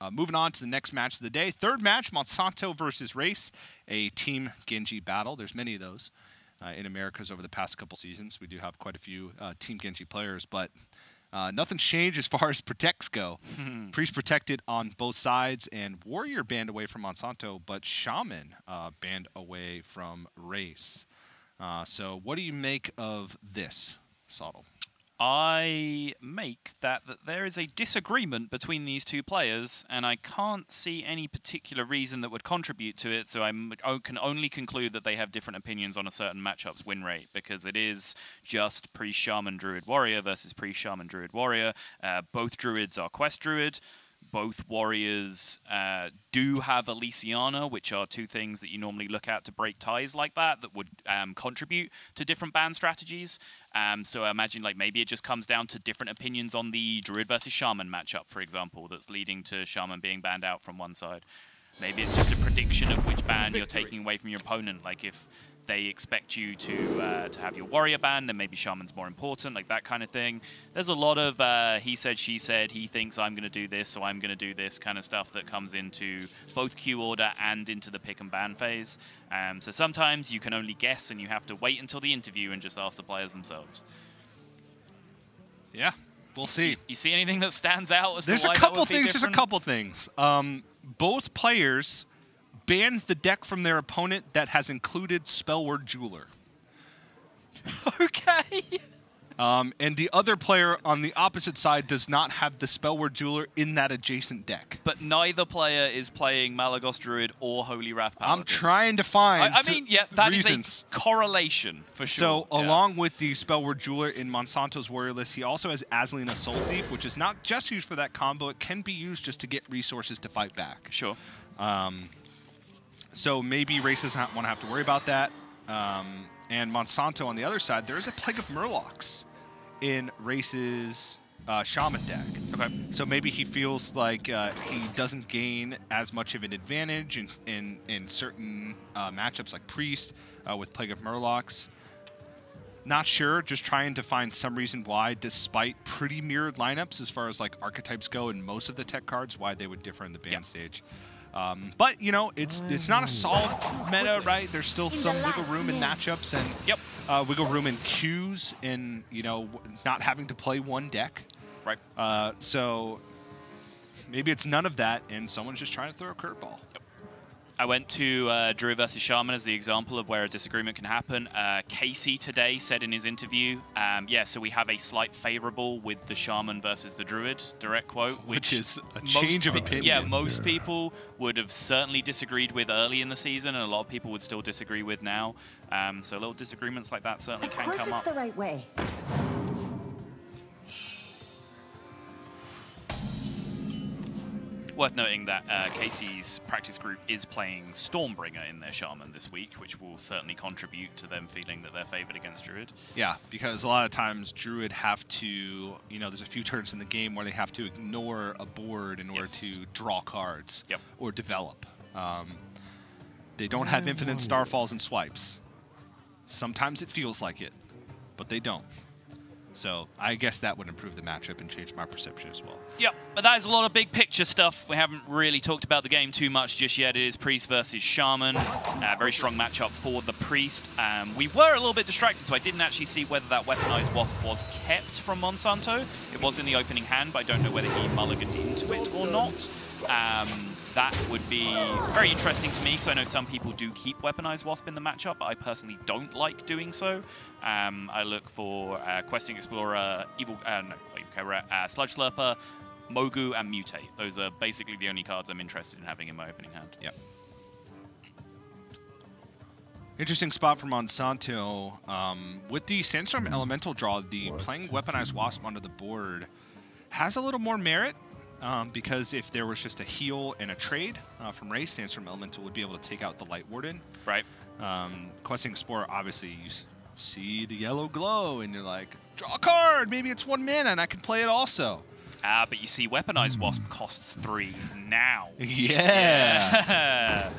moving on to the next match of the day. Third match, Monsanto versus Rase, a Team Genji battle. There's many of those in Americas over the past couple seasons. We do have quite a few Team Genji players, but nothing's changed as far as protects go. Priest protected on both sides, and Warrior banned away from Monsanto, but Shaman banned away from Rase. So what do you make of this, Sottle? I make that there is a disagreement between these two players, and I can't see any particular reason that would contribute to it, so I can only conclude that they have different opinions on a certain matchup's win rate, because it is just Priest-Shaman Druid-Warrior versus Priest-Shaman Druid-Warrior. Both Druids are Quest Druid. Both Warriors do have Elysiana, which are two things that you normally look at to break ties like that would contribute to different ban strategies. So I imagine like maybe it just comes down to different opinions on the Druid versus Shaman matchup, for example, that's leading to Shaman being banned out from one side. Maybe it's just a prediction of which ban you're taking away from your opponent. Like if they expect you to have your Warrior ban, then maybe Shaman's more important, like that kind of thing. There's a lot of he said, she said, he thinks I'm going to do this, so I'm going to do this kind of stuff that comes into both queue order and into the pick and ban phase. So sometimes you can only guess, and you have to wait until the interview and just ask the players themselves. Yeah, we'll see. You see anything that stands out as There's to why a couple that would be things. different? There's a couple things. Both players banned the deck from their opponent that has included Spellword Jeweler. Okay. And the other player on the opposite side does not have the Spellword Jeweler in that adjacent deck. But neither player is playing Malagos Druid or Holy Wrath Paladin. I'm trying to find I mean, yeah, that reasons. is a correlation, for sure. So, along with the Spellword Jeweler in Monsanto's Warrior list, he also has Azalina Soul Thief, which is not just used for that combo. It can be used just to get resources to fight back. Sure. So maybe Rase doesn't want to have to worry about that. And Monsanto on the other side, there is a Plague of Murlocs in Race's Shaman deck. Okay. So maybe he feels like he doesn't gain as much of an advantage in certain matchups like Priest with Plague of Murlocs. Not sure, just trying to find some reason why, despite pretty mirrored lineups as far as like archetypes go and most of the tech cards, why they would differ in the ban stage. But, you know, it's not a solid meta, right? There's still some wiggle room in matchups and wiggle room in queues and, you know, not having to play one deck. Right. So maybe it's none of that and someone's just trying to throw a curveball. I went to Druid versus Shaman as the example of where a disagreement can happen. Casey today said in his interview, yeah, so we have a slight favorable with the Shaman versus the Druid, direct quote. Which is a change of opinion. Yeah, most people would have certainly disagreed with early in the season, and a lot of people would still disagree with now. So little disagreements like that certainly can come up. Of course it's the right way. Worth noting that Casey's practice group is playing Stormbringer in their Shaman this week, which will certainly contribute to them feeling that they're favored against Druid. Yeah, because a lot of times Druid have to, you know, there's a few turns in the game where they have to ignore a board in order to draw cards or develop. They don't have infinite Starfalls and swipes. Sometimes it feels like it, but they don't. So I guess that would improve the matchup and change my perception as well. Yep, but that is a lot of big picture stuff. We haven't really talked about the game too much just yet. It is Priest versus Shaman. Very strong matchup for the Priest. We were a little bit distracted, so I didn't actually see whether that Weaponized Wasp was kept from Monsanto. It was in the opening hand, but I don't know whether he mulliganed into it or not. That would be very interesting to me, because I know some people do keep Weaponized Wasp in the matchup, but I personally don't like doing so. I look for Questing Explorer, Sludge Slurper, Mogu, and Mutate. Those are basically the only cards I'm interested in having in my opening hand. Yep. Interesting spot for Monsanto. With the Sandstorm Elemental draw, the playing Weaponized Wasp onto the board has a little more merit. Because if there was just a heal and a trade from Rase, Sandstorm Elemental would be able to take out the Light Warden. Right. Questing Explorer, obviously, you see the yellow glow, and you're like, draw a card! Maybe it's 1 mana, and I can play it also. But you see, Weaponized Wasp costs 3 now. Yeah!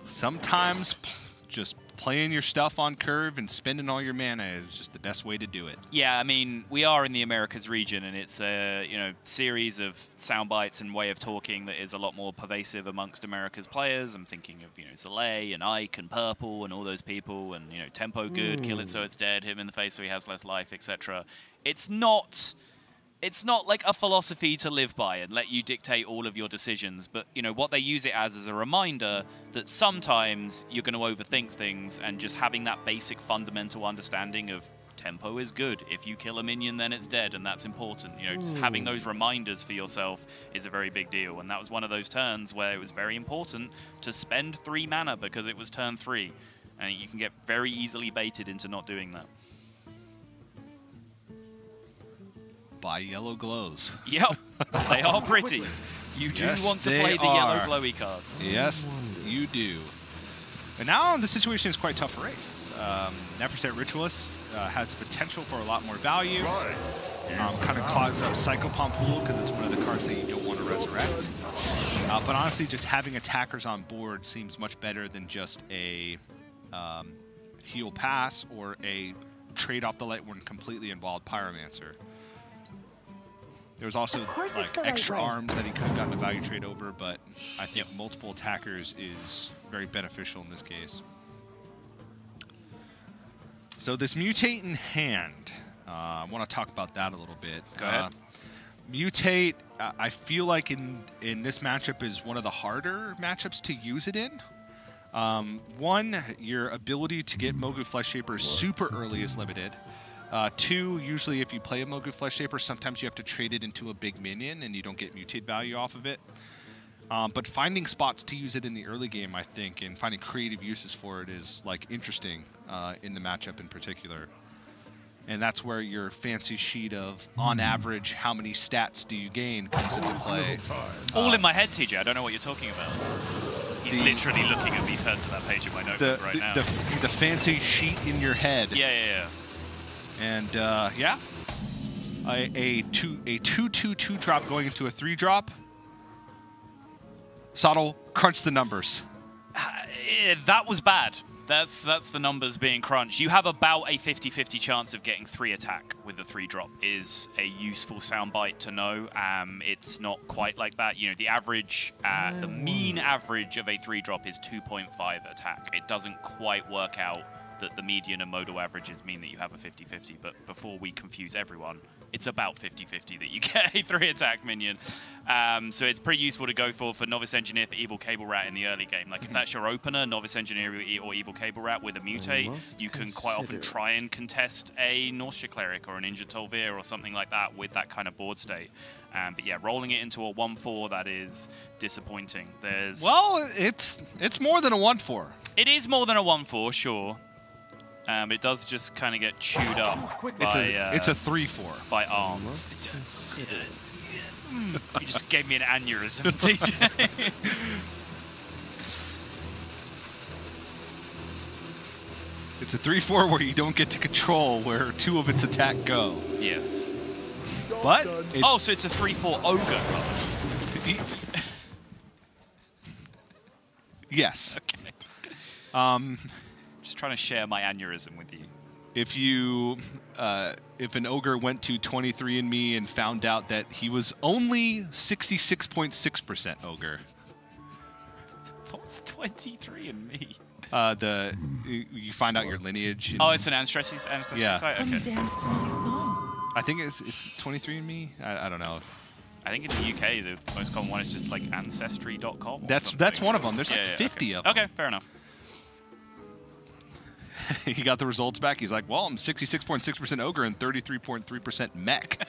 Sometimes just playing your stuff on curve and spending all your mana is just the best way to do it. Yeah, I mean, we are in the Americas region, and it's a series of sound bites and way of talking that is a lot more pervasive amongst America's players. I'm thinking of Soleil and Ike and Purple and all those people, and tempo good, kill it so it's dead, hit him in the face so he has less life, etc. It's not like a philosophy to live by and let you dictate all of your decisions, but what they use it as is a reminder that sometimes you're going to overthink things, and just having that basic fundamental understanding of tempo is good. If you kill a minion, then it's dead, and that's important. Just having those reminders for yourself is a very big deal, and that was one of those turns where it was very important to spend 3 mana because it was turn 3, and you can get very easily baited into not doing that. Buy yellow glows. Yep, they are pretty. You do want to play the yellow glowy cards. Yes, you do. And now the situation is quite tough for Rase. Nephroset Ritualist has potential for a lot more value. Kind of clogs up Psychopomp Pool because it's one of the cards that you don't want to resurrect. But honestly, just having attackers on board seems much better than just a heal pass or a trade off the Lightworn completely involved Pyromancer. There was also like extra arms that he could have gotten a value trade over, but I think multiple attackers is very beneficial in this case. So this Mutate in hand, I want to talk about that a little bit. Go ahead. Mutate, I feel like in this matchup is one of the harder matchups to use it in. One, your ability to get Mogu Flesh Shaper super early is limited. 2, usually if you play a Mogu Flesh Shaper, sometimes you have to trade it into a big minion and you don't get mutate value off of it. But finding spots to use it in the early game, I think, and finding creative uses for it is like interesting in the matchup in particular. And that's where your fancy sheet of, on average, how many stats do you gain comes into play. All in my head, TJ. I don't know what you're talking about. He's literally looking at me turn to that page in my notebook right now. The fancy sheet in your head. Yeah. And yeah, a 2/2/2 drop going into a 3-drop. Sottle, crunch the numbers. That was bad. That's the numbers being crunched. You have about a 50-50 chance of getting 3 attack with the 3-drop is a useful soundbite to know. It's not quite like that. The average, the mean average of a 3-drop is 2.5 attack. It doesn't quite work out that the median and modal averages mean that you have a 50-50, but before we confuse everyone, it's about 50-50 that you get a 3-attack minion. So it's pretty useful to go for Novice Engineer, for Evil Cable Rat in the early game. Like if that's your opener, Novice Engineer or Evil Cable Rat with a Mutate, you can quite often try and contest a Nausea Cleric or an Injured Tolvir or something like that with that kind of board state. But yeah, rolling it into a 1/4, that is disappointing. Well, it's more than a 1/4. It is more than a 1/4, sure. It does just kind of get chewed up by... It's a 3/4. By arms. You just gave me an aneurysm, TJ. It's a 3/4 where you don't get to control where 2 of its attack go. Yes. But... Oh, so it's a 3/4 ogre card. Yes. Okay. Just trying to share my aneurysm with you. If you, if an ogre went to 23andMe and found out that he was only 66.6% ogre. What's 23andMe? You find out your lineage. Oh, it's an ancestry yeah. site? Okay. Dance to my song. I think it's 23andMe. I don't know. I think in the UK the most common one is just like ancestry.com. That's one of them. There's like 50 of them. Okay, fair enough. He got the results back. He's like, well, I'm 66.6% ogre and 33.3% mech.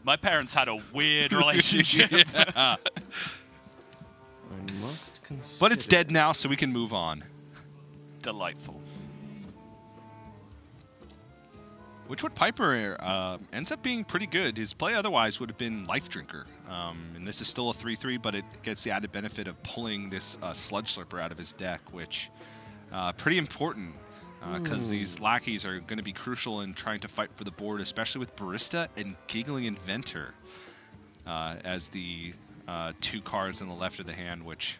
My parents had a weird relationship. Yeah. But it's dead now, so we can move on. Delightful. Witchwood Piper ends up being pretty good. His play otherwise would have been Life Drinker. And this is still a 3/3, but it gets the added benefit of pulling this Sludge Slurper out of his deck, which pretty important because these lackeys are going to be crucial in trying to fight for the board, especially with Barista and Giggling Inventor as the 2 cards on the left of the hand, which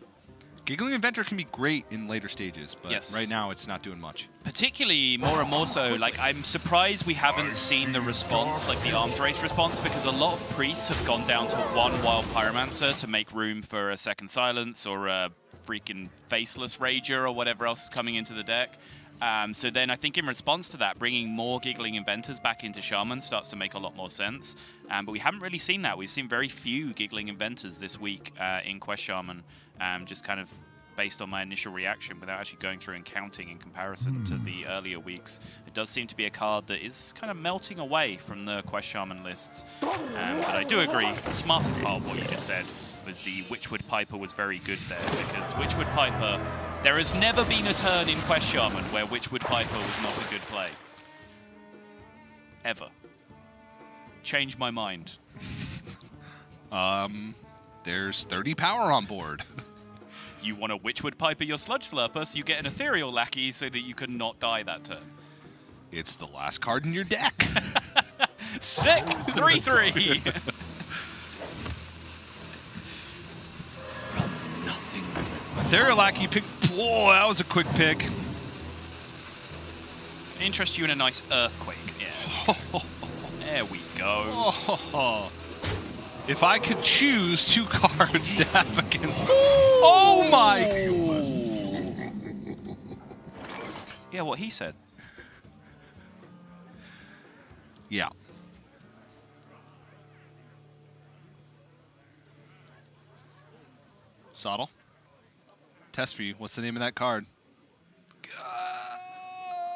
Giggling Inventor can be great in later stages, but Yes. right now it's not doing much. Particularly more and more so, like, I'm surprised we haven't seen the response, like the arms race response, because a lot of priests have gone down to one Wild Pyromancer to make room for a second Silence or a freaking Faceless Rager or whatever else is coming into the deck. So then I think in response to that, bringing more Giggling Inventors back into Shaman starts to make a lot more sense. But we haven't really seen that. We've seen very few Giggling Inventors this week in Quest Shaman, just kind of based on my initial reaction without actually going through and counting in comparison to the earlier weeks. It does seem to be a card that is kind of melting away from the Quest Shaman lists. But I do agree, the smartest part of what you just said was the Witchwood Piper was very good there, because Witchwood Piper, there has never been a turn in Quest Shaman where Witchwood Piper was not a good play. Ever. Change my mind. There's 30 power on board. You want to Witchwood Piper your Sludge Slurper, so you get an Ethereal Lackey so that you can not die that turn. It's the last card in your deck. Sick! 3-3! Ethereal Lackey pick. Whoa, that was a quick pick. Interest you in a nice Earthquake. Yeah. There we go. Oh. If I could choose 2 cards to have against... Oh my... Yeah, what he said. Yeah. Sottle. Test for you. What's the name of that card?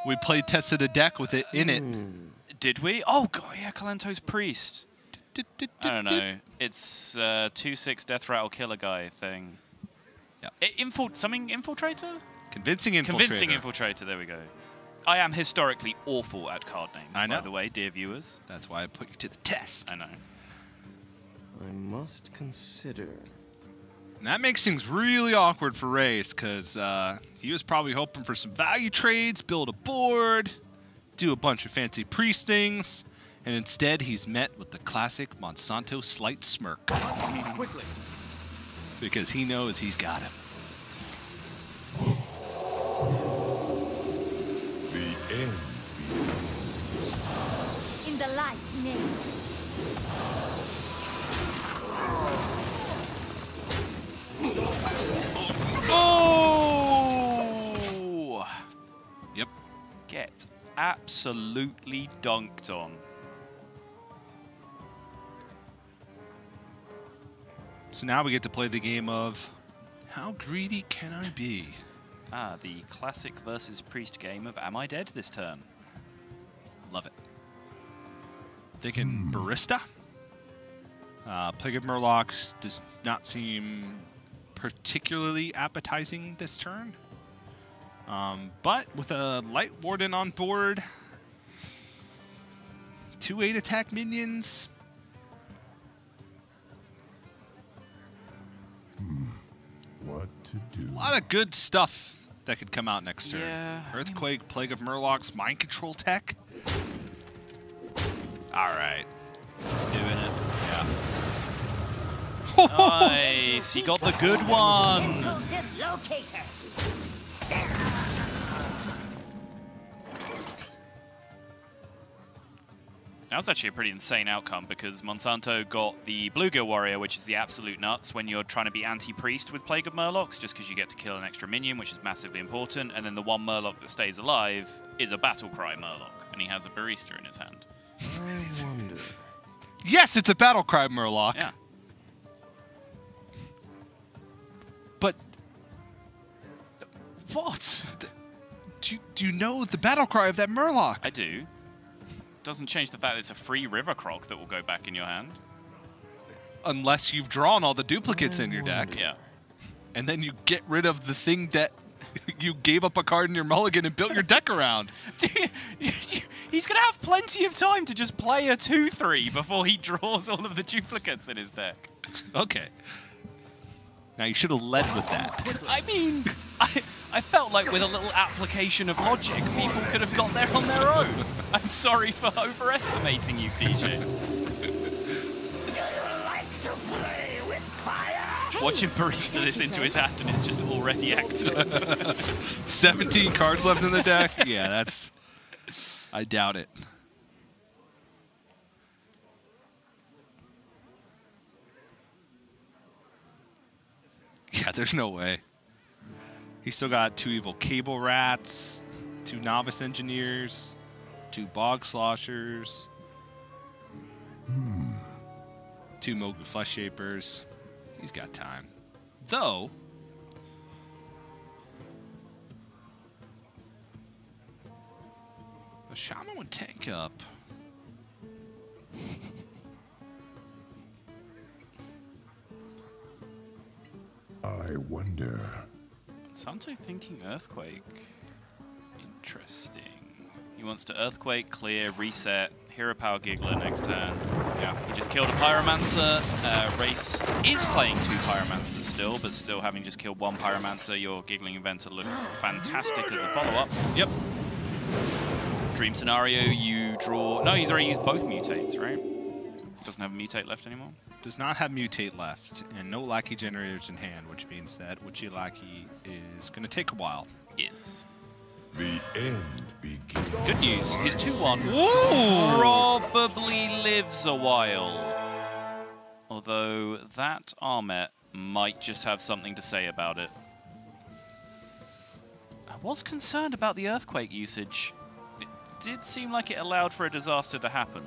We played tested a deck with it in it. Did we? Oh, God, yeah, Kalento's Priest. I don't know. It's 2/6 Death Rattle Killer Guy thing. Yeah. Something Infiltrator? Convincing Infiltrator. Convincing Infiltrator, there we go. I am historically awful at card names, I know. by the way, dear viewers. That's why I put you to the test. I know. I must consider. And that makes things really awkward for Rase, because he was probably hoping for some value trades, build a board, do a bunch of fancy priest things, and instead he's met with the classic Monsanto slight smirk. Quickly. Because he knows he's got him. The end. In the light's name. Oh! Yep. Get absolutely dunked on. So now we get to play the game of how greedy can I be? Ah, the classic versus priest game of am I dead this turn? Love it. Thinking Barista. Plague of Murlocs does not seem particularly appetizing this turn. But with a Light Warden on board, 2 8 attack minions. What to do? A lot of good stuff that could come out next turn. Yeah, Earthquake, Plague of Murlocs, Mind Control tech. All right. He's doing it. Yeah. Nice, he got the good one. That was actually a pretty insane outcome because Monsanto got the Bluegill Warrior, which is the absolute nuts when you're trying to be anti-priest with Plague of Murlocs, just because you get to kill an extra minion, which is massively important, and then the one Murloc that stays alive is a Battlecry Murloc, and he has a Barista in his hand. I wonder. Yes, it's a Battlecry Murloc. Yeah. But What? do you know the Battlecry of that Murloc? I do. Doesn't change the fact that it's a free River Croc that will go back in your hand. Unless you've drawn all the duplicates in your deck. Yeah. And then you get rid of the thing that you gave up a card in your mulligan and built your deck around. He's going to have plenty of time to just play a 2/3 before he draws all of the duplicates in his deck. Okay. Now you should have led with that. I mean, I felt like with a little application of logic, people could have got there on their own. I'm sorry for overestimating you, TJ. Like to play with fire? Watch him barista this into his hand and it's just already active. 17 cards left in the deck? Yeah, that's... I doubt it. Yeah, there's no way. He's still got 2 evil cable rats, 2 novice engineers, 2 bog sloshers, 2 Mogu flesh shapers. He's got time. Though, a shaman would tank up. I wonder. Santo thinking Earthquake. Interesting. He wants to Earthquake, clear, reset, Hero Power Giggler next turn. Yeah, he just killed a Pyromancer. Rase is playing 2 Pyromancers still, but still having just killed 1 Pyromancer, your Giggling Inventor looks fantastic as a follow-up. Yep. Dream Scenario, you draw... No, he's already used both Mutates, right? Doesn't have a Mutate left anymore? Does not have Mutate left, and no Lackey generators in hand, which means that Witchy Lackey is going to take a while. Yes. The end begins. Good news, his 2-1 probably lives a while. Although that Armet might just have something to say about it. I was concerned about the Earthquake usage. It did seem like it allowed for a disaster to happen.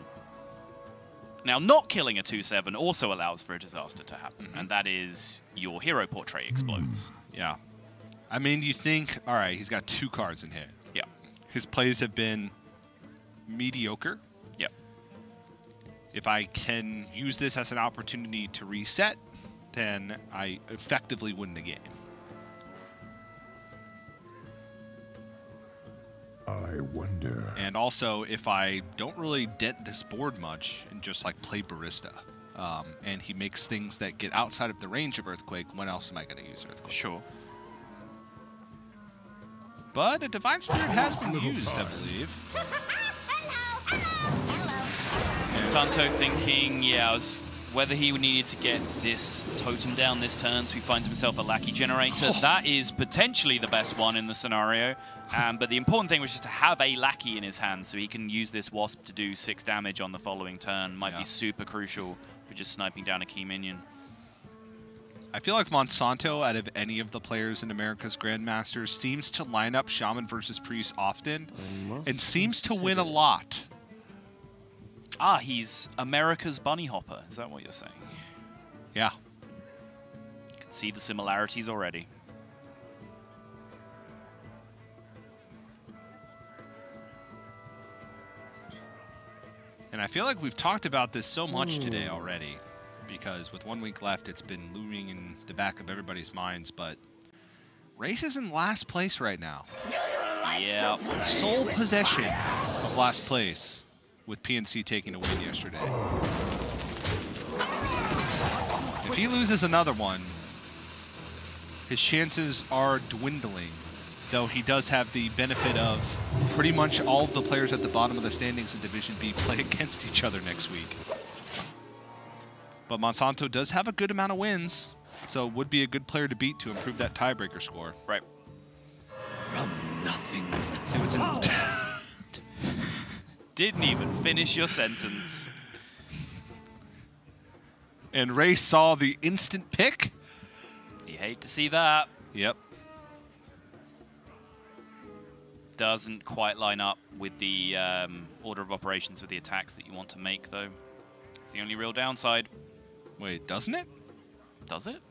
Now, not killing a 2/7 also allows for a disaster to happen, and that is your hero portrait explodes. Yeah. I mean, you think, all right, he's got 2 cards in hand. Yeah. His plays have been mediocre. Yep. If I can use this as an opportunity to reset, then I effectively win the game. I wonder. And also, if I don't really dent this board much and just like play Barista, and he makes things that get outside of the range of Earthquake, when else am I going to use Earthquake? Sure. But a Divine Spirit has been used, I believe. Monsanto thinking, yeah, whether he needed to get this totem down this turn so he finds himself a Lackey generator. That is potentially the best one in the scenario. But the important thing was just to have a Lackey in his hand so he can use this Wasp to do 6 damage on the following turn. Might be super crucial for just sniping down a key minion. I feel like Monsanto, out of any of the players in America's Grandmasters, seems to line up Shaman versus Priest often and seems to win a lot. Ah, he's America's Bunny Hopper. Is that what you're saying? Yeah. You can see the similarities already. And I feel like we've talked about this so much today already, because with 1 week left, it's been looming in the back of everybody's minds, but Rase is in last place right now. Yeah. Sole possession of last place, with PNC taking a win yesterday. If he loses another one, his chances are dwindling, though he does have the benefit of pretty much all of the players at the bottom of the standings in Division B play against each other next week. But Monsanto does have a good amount of wins, so would be a good player to beat to improve that tiebreaker score. Right. From nothing. See what's in Didn't even finish your sentence. And Ray saw the instant pick. You hate to see that. Yep. Doesn't quite line up with the order of operations with the attacks that you want to make, though. It's the only real downside. Wait, doesn't it? Does it?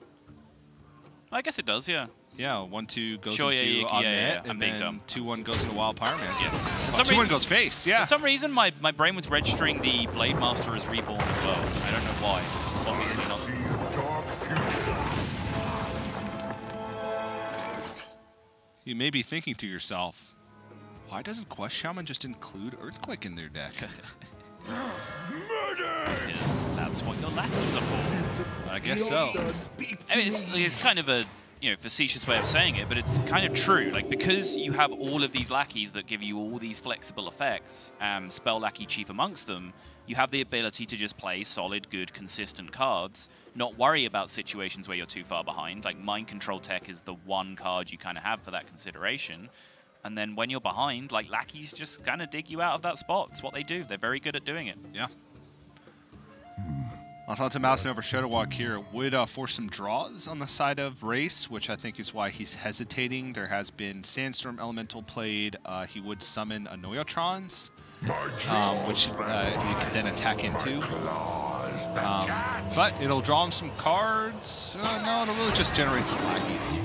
I guess it does, yeah. Yeah, 1-2 goes Sure, into yeah, Omnet, I'm and being then dumb. 2-1 goes into Wild Pyroman. Yes. Well, 2-1 goes face, yeah. For some reason, my brain was registering the Blade Master as Reborn as well. I don't know why. It's obviously nonsense. Dark future. You may be thinking to yourself, why doesn't Quest Shaman just include Earthquake in their deck? Because that's what your lackeys are for. I guess so. I mean, it's kind of a facetious way of saying it, but it's kind of true. Like, because you have all of these lackeys that give you all these flexible effects, spell lackey chief amongst them, you have the ability to just play solid, good, consistent cards, not worry about situations where you're too far behind. Like, Mind Control Tech is the one card you kind of have for that consideration. And then when you're behind, like, lackeys just kind of dig you out of that spot. It's what they do. They're very good at doing it. Yeah. Monsanto mousing over Shadow Walk here would force some draws on the side of Rase, which I think is why he's hesitating. There has been Sandstorm Elemental played. He would summon Annoyatrons, which he could then attack into. But it'll draw him some cards. No, it'll really just generate some lackeys.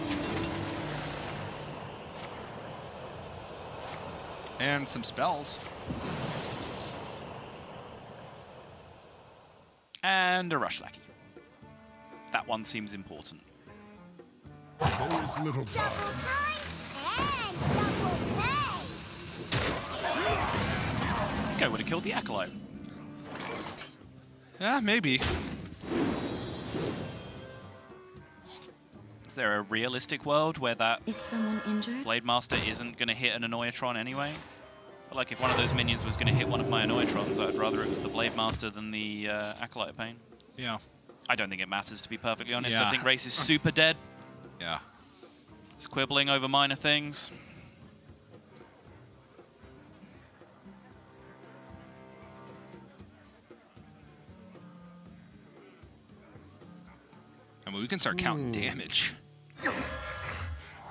And some spells. And a Rush Lackey. That one seems important. Those little bugs. I think I would have killed the Acolyte. Yeah, maybe. Is there a realistic world where that Is someone injured? Blade Master isn't going to hit an Annoyatron anyway? I feel like if one of those minions was going to hit one of my Annoyatrons, I'd rather it was the Blade Master than the Acolyte of Pain. Yeah. I don't think it matters, to be perfectly honest. Yeah. I think Rase is super dead. Yeah. It's quibbling over minor things. I mean, we can start counting damage.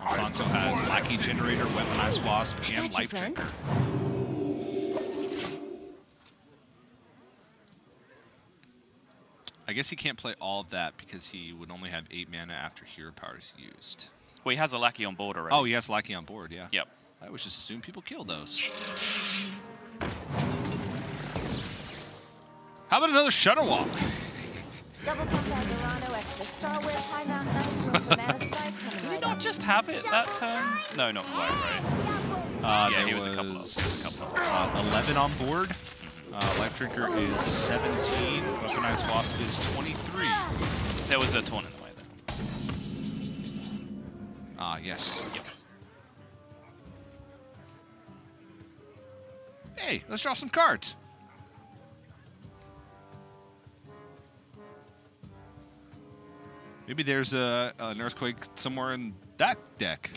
Monsanto has Lackey Generator, Weaponized Wasp, and Life Drinker. I guess he can't play all of that because he would only have 8 mana after Hero Power is used. Well, he has a Lackey on board already. Oh, he has Lackey on board, yeah. Yep. I was just assume people kill those. How about another Shuttle Walk? Double Compound Dorado, extra Star Whip, High Mountain Ice, Banana Spice, coming Did he right not up. just have it that turn? No, not quite, right? Yeah, There he was a couple of. 11 on board. Life Drinker is 17. Weaponized Wasp is 23. There was a Torn in the way there. Yes. Yep. Hey, let's draw some cards. Maybe there's an Earthquake somewhere in that deck.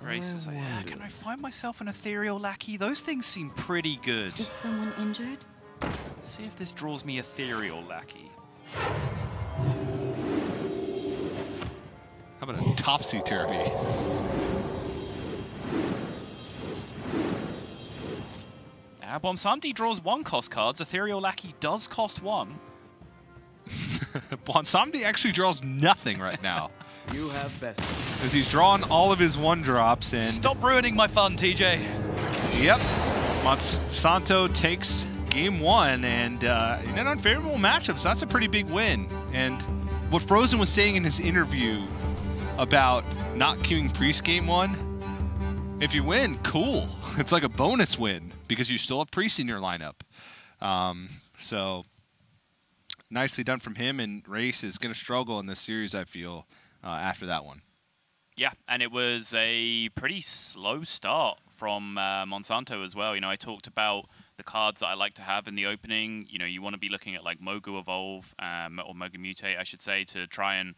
Rase is like, yeah, can I find myself an Ethereal Lackey? Those things seem pretty good. Is someone injured? Let's see if this draws me Ethereal Lackey. How about a Topsy-Turvy? Monsanto draws 1 cost cards. Ethereal Lackey does cost 1. Monsanto actually draws nothing right now. You have best. Because he's drawn all of his 1-drops and... Stop ruining my fun, TJ. Yep. Monsanto takes game 1 and in an unfavorable matchup, so that's a pretty big win. And what Frozen was saying in his interview about not queuing Priest game 1, if you win, cool. It's like a bonus win because you still have Priest in your lineup. So nicely done from him, and Rase is going to struggle in this series, I feel, after that one. Yeah, and it was a pretty slow start from Monsanto as well. You know, I talked about the cards that I like to have in the opening. You know, you want to be looking at like Mogu Evolve, or Mogu Mutate, I should say, to try and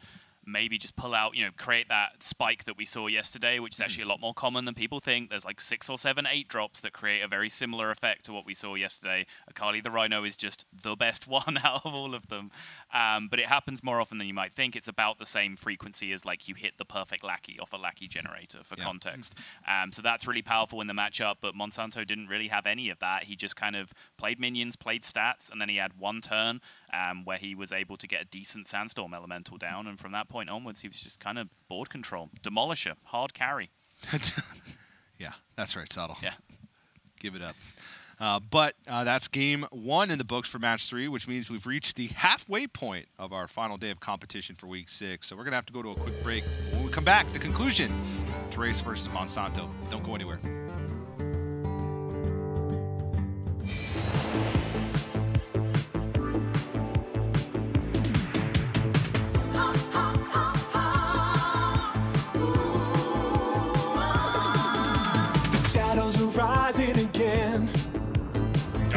maybe just pull out, you know, create that spike that we saw yesterday, which is actually a lot more common than people think. There's like 6 or 7 8-drops that create a very similar effect to what we saw yesterday. Akali the Rhino is just the best one out of all of them. But it happens more often than you might think. It's about the same frequency as like you hit the perfect Lackey off a Lackey generator for context. So that's really powerful in the matchup, but Monsanto didn't really have any of that. He just kind of played minions, played stats, and then he had 1 turn where he was able to get a decent Sandstorm Elemental down, and from that point onwards, he was just kind of board control. Demolisher, hard carry. Yeah, that's right, Saddle. Yeah. Give it up. But that's game 1 in the books for match 3, which means we've reached the halfway point of our final day of competition for week 6. So we're going to have to go to a quick break. When we come back, the conclusion to Rase versus Monsanto. Don't go anywhere.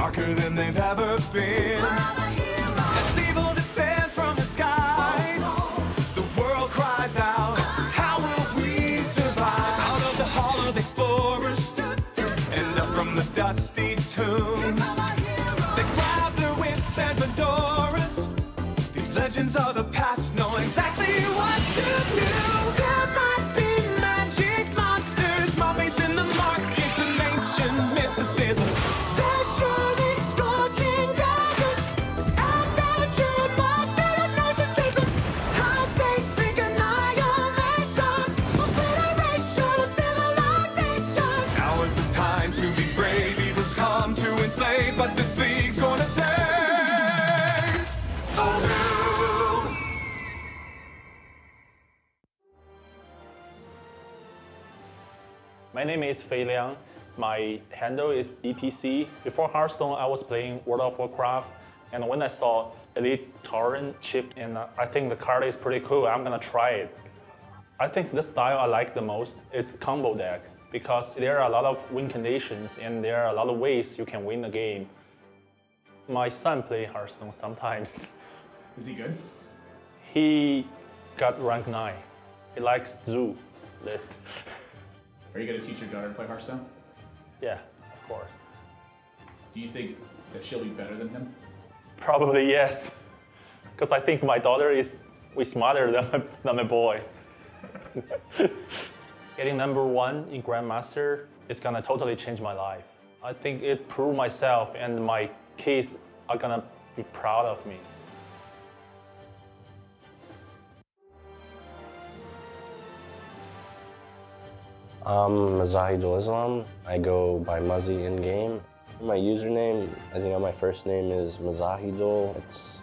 darker than they've ever been. As evil descends from the skies, the world cries out, how will we survive? Out of the hall of explorers, and up from the dusty tombs, they grab their whips and fedoras. These legends of the past know exactly what to do. There might be magic monsters, mummies in the markets, and ancient mysticism. There's surely scorching deserts, adventure, monster of narcissism. High stakes think annihilation, obliteration of civilization. Now is the time to be brave. Evil's come to enslave, but this league's gonna save the world. My name is Fei Liang. My handle is EPC. Before Hearthstone, I was playing World of Warcraft, and when I saw Elite Tauren shift, and I think the card is pretty cool, I'm gonna try it. I think the style I like the most is combo deck, because there are a lot of win conditions and there are a lot of ways you can win the game. My son plays Hearthstone sometimes. Is he good? He got rank 9. He likes Zoo list. Are you going to teach your daughter to play Hearthstone? Yeah, of course. Do you think that she'll be better than him? Probably yes, because I think my daughter is way smarter than my boy. Getting #1 in Grandmaster is gonna totally change my life. I think it proved myself, and my kids are gonna be proud of me. Mazahidul Islam. I go by Muzzy in game. My username, as you know, my first name is Mazahidul. It's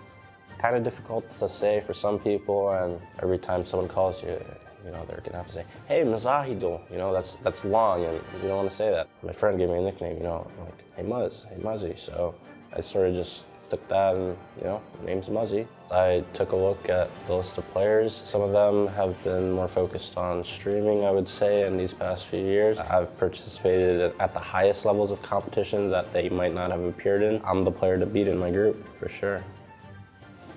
kind of difficult to say for some people, and every time someone calls you, you know, they're gonna have to say, "Hey, Mazahidul." You know, that's long, and you don't want to say that. My friend gave me a nickname, you know, like, "Hey Muzz, hey Muzzy." So I sort of just took that, and you know, my name's Muzzy. I took a look at the list of players. Some of them have been more focused on streaming, I would say, in these past few years. I've participated at the highest levels of competition that they might not have appeared in. I'm the player to beat in my group, for sure.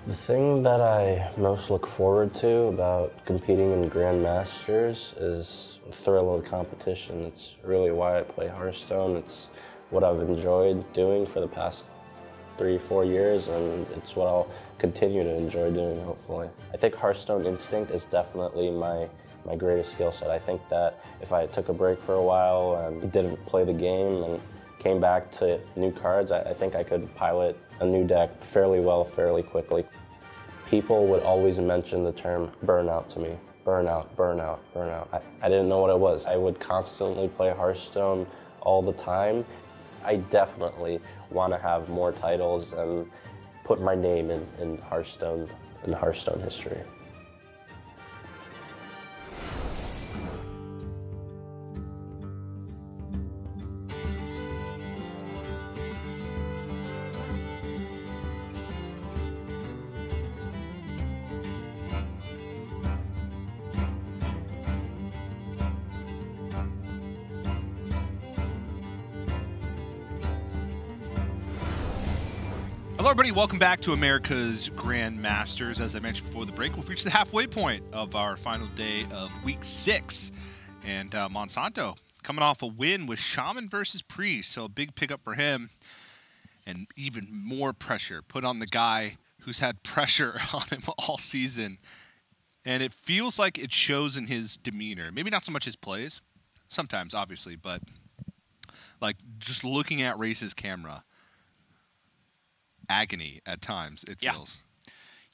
The thing that I most look forward to about competing in Grandmasters is the thrill of the competition. It's really why I play Hearthstone. It's what I've enjoyed doing for the past 3-4 years, and it's what I'll continue to enjoy doing, hopefully. I think Hearthstone instinct is definitely my greatest skill set. I think that if I took a break for a while and didn't play the game and came back to new cards, I think I could pilot a new deck fairly well, fairly quickly. People would always mention the term burnout to me. Burnout, burnout, burnout. I didn't know what it was. I would constantly play Hearthstone all the time. I definitely want to have more titles and put my name in Hearthstone history. Hello, everybody. Welcome back to America's Grandmasters. As I mentioned before the break, we've reached the halfway point of our final day of Week 6. And Monsanto coming off a win with Shaman versus Priest. So a big pickup for him. And even more pressure put on the guy who's had pressure on him all season. And it feels like it shows in his demeanor. Maybe not so much his plays. Sometimes, obviously. But like just looking at Race's camera. Agony at times, it feels.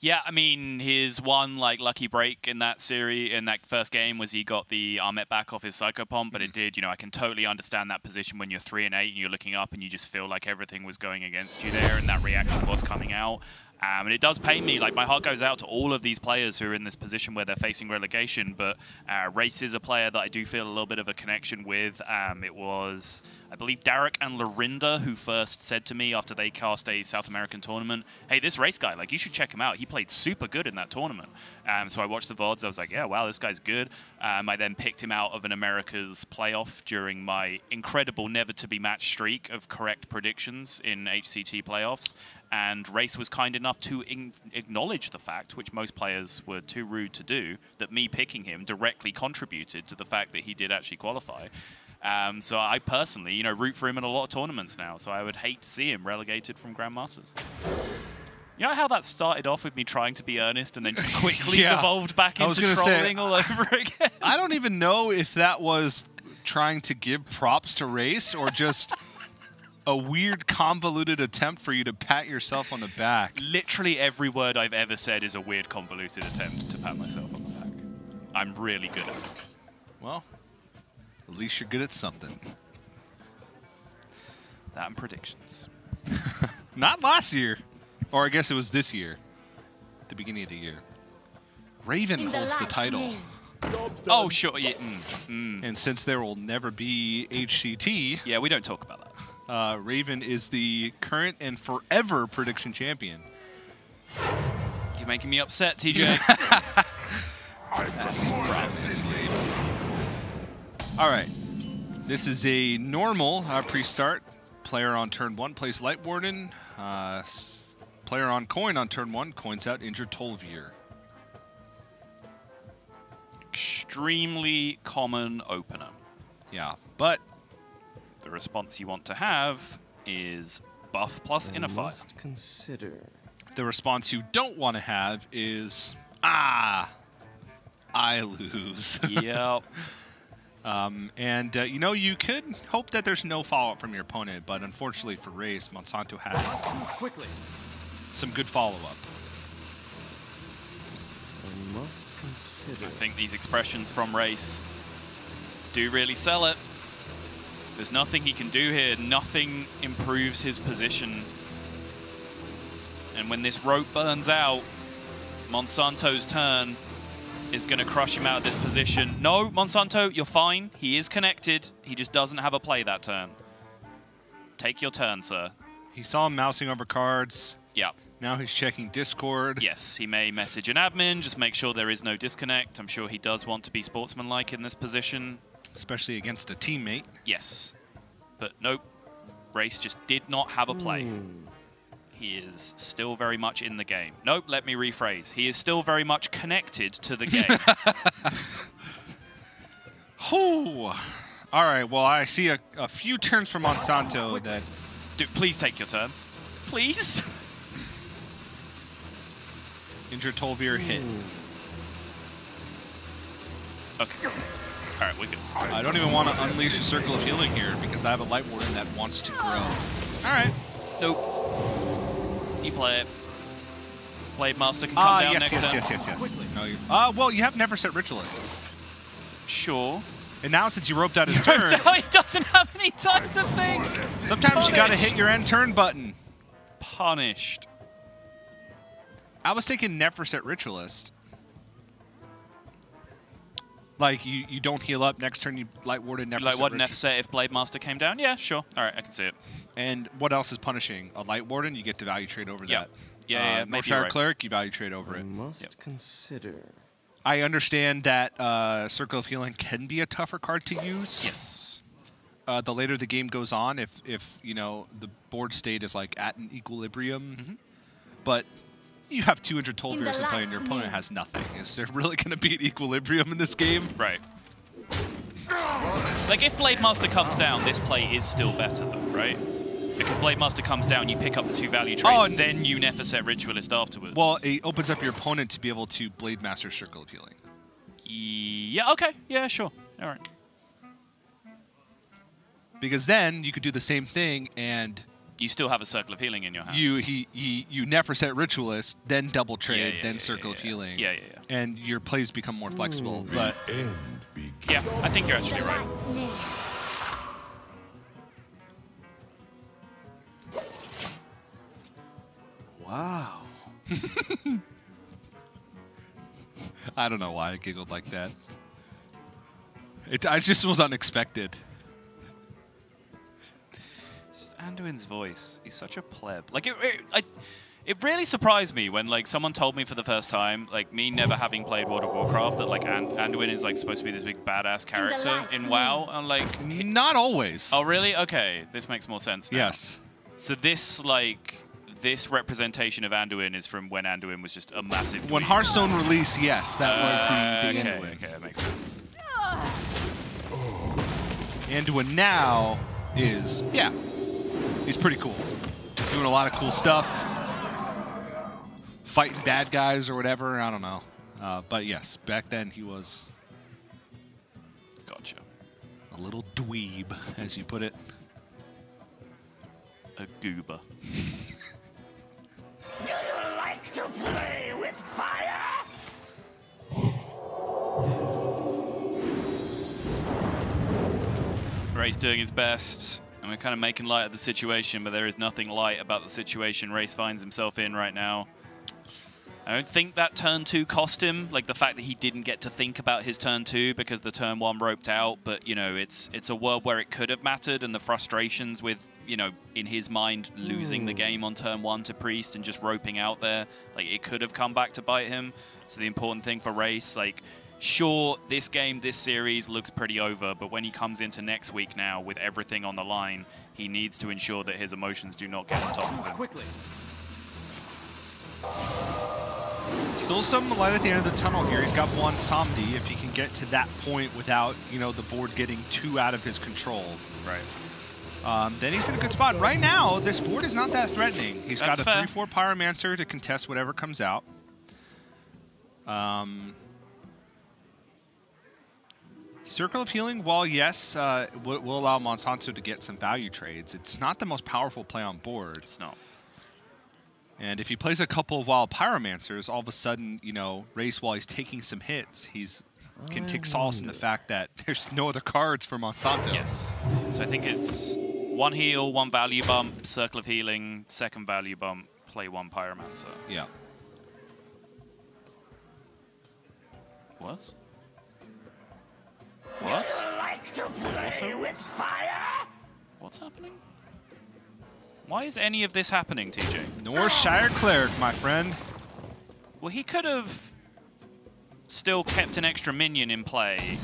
Yeah, I mean, his one lucky break in that series, in that first game, was he got the Armet back off his Psychopomp, but it did, you know, I can totally understand that position when you're 3 and 8 and you're looking up and you just feel like everything was going against you there, and that reaction was coming out. And it does pain me. Like, my heart goes out to all of these players who are in this position where they're facing relegation, but Rase is a player that I do feel a little bit of a connection with. It was, I I believe Derek and Lorinda, who first said to me after they cast a South American tournament, hey, this Rase guy, like, you should check him out. He played super good in that tournament. So I watched the VODs. I was like, yeah, wow, this guy's good. I then picked him out of an America's playoff during my incredible never-to-be-matched streak of correct predictions in HCT playoffs. And Rase was kind enough to acknowledge the fact, which most players were too rude to do, that me picking him directly contributed to the fact that he did actually qualify. So I personally, you know, root for him in a lot of tournaments now. So I would hate to see him relegated from Grandmasters. You know how that started off with me trying to be earnest and then just quickly devolved back into trolling all over again? I don't even know if that was trying to give props to Rase or just a weird, convoluted attempt for you to pat yourself on the back. Literally every word I've ever said is a weird, convoluted attempt to pat myself on the back. I'm really good at it. Well, at least you're good at something. That and predictions. Not last year. Or I guess it was this year. The beginning of the year. Raven holds the title. Oh, sure. Yeah. And since there will never be HCT... Yeah, we don't talk about that. Raven is the current and forever prediction champion. You're making me upset, TJ. All right. This is a normal pre-start. Player on turn 1 plays Light Warden. Player on coin on turn 1 coins out injured Tolvier. Extremely common opener. Yeah, but the response you want to have is buff plus inner fire. Consider. The response you don't want to have is, I lose. Yep. You know, you could hope that there's no follow-up from your opponent, but unfortunately for Rase, Monsanto has some good follow-up. I must consider. I think these expressions from Rase do really sell it. There's nothing he can do here. Nothing improves his position. And when this rope burns out, Monsanto's turn is going to crush him out of this position. No, Monsanto, you're fine. He is connected. He just doesn't have a play that turn. Take your turn, sir. He saw him mousing over cards. Yeah. Now he's checking Discord. Yes, he may message an admin, just make sure there is no disconnect. I'm sure he does want to be sportsmanlike in this position. Especially against a teammate. Yes. But nope. Rase just did not have a play. He is still very much in the game. Nope, let me rephrase. He is still very much connected to the game. All right, well, I see a few turns from Monsanto that... Dude, please take your turn. Please? Injured Tolvier hit. Okay. All right, we good. I don't even want to unleash a circle of healing here because I have a Light Warden that wants to grow. All right. Nope. You play it. Blade Master can come down next turn. Yes. No, well, you have Never Set Ritualist. Sure. And now since you roped out his turn... he doesn't have any time to think. Sometimes you got to hit your end turn button. Punished. I was thinking Never Set Ritualist. Like, you don't heal up. Next turn, you Light Warden, Never Set Light Warden, Never Set if Blade Master came down? Yeah, sure. All right, I can see it. And what else is punishing? A Light Warden, you get to value trade over that. Yeah, Northshire Cleric, you value trade over it. Must consider. I understand that Circle of Healing can be a tougher card to use. Yes. The later the game goes on, if you know, the board state is like at an equilibrium. But you have 200 Tolviers in play and your opponent has nothing. Is there really going to be an equilibrium in this game? Right. Like, if Blade Master comes down, this play is still better, though, right? Because Blade Master comes down, you pick up the 2 value trades, and then you Never Set Ritualist afterwards. Well, it opens up your opponent to be able to Blade Master Circle of Healing. Yeah, okay. Yeah, sure. All right. Because then you could do the same thing and... You still have a Circle of Healing in your hands. You Never Set Ritualist, then double trade, then Circle of Healing. Yeah. And your plays become more flexible. But yeah, I think you're actually right. Wow. I don't know why I giggled like that. I just was unexpected. Anduin's voice. He's such a pleb. Like, it really surprised me when, like, someone told me for the first time, like, me never having played World of Warcraft, that, like, Anduin is, like, supposed to be this big badass character in WoW. And, like... Not always. Oh, really? Okay. This makes more sense now. Yes. So this, like... This representation of Anduin is from when Anduin was just a massive... When Hearthstone released, yes, that was the okay, Anduin. Okay, that makes sense. Anduin now is, yeah, he's pretty cool. Doing a lot of cool stuff. Fighting bad guys or whatever, I don't know. But yes, back then he was... Gotcha. A little dweeb, as you put it. A goober. Do you like to play with fire? Rase doing his best, and we're kind of making light of the situation, but there is nothing light about the situation Rase finds himself in right now. I don't think that turn 2 cost him, like the fact that he didn't get to think about his turn 2 because the turn 1 roped out, but, you know, it's a world where it could have mattered, and the frustrations with, you know, in his mind, losing the game on turn 1 to Priest and just roping out there, like, it could have come back to bite him. So the important thing for Rase, like, sure, this game, this series looks pretty over, but when he comes into next week now with everything on the line, he needs to ensure that his emotions do not get on top of him. Quickly. Still some light at the end of the tunnel here. He's got one Somdi. If he can get to that point without, you know, the board getting too out of his control. Right. Then he's in a good spot. Right now, this board is not that threatening. He's That's got a fair. 3/4 Pyromancer to contest whatever comes out. Circle of Healing, while yes, will allow Monsanto to get some value trades, it's not the most powerful play on board. It's not. And if he plays a couple of Wild Pyromancers, all of a sudden, you know, Rase, while he's taking some hits, can take solace in the fact that there's no other cards for Monsanto. Yes. So I think it's 1 heal, 1 value bump, Circle of Healing, 2nd value bump, play 1 Pyromancer. Yeah. What? What? Like to play with fire? What's happening? Why is any of this happening, TJ? Northshire Cleric, my friend. Well, he could have still kept an extra minion in play,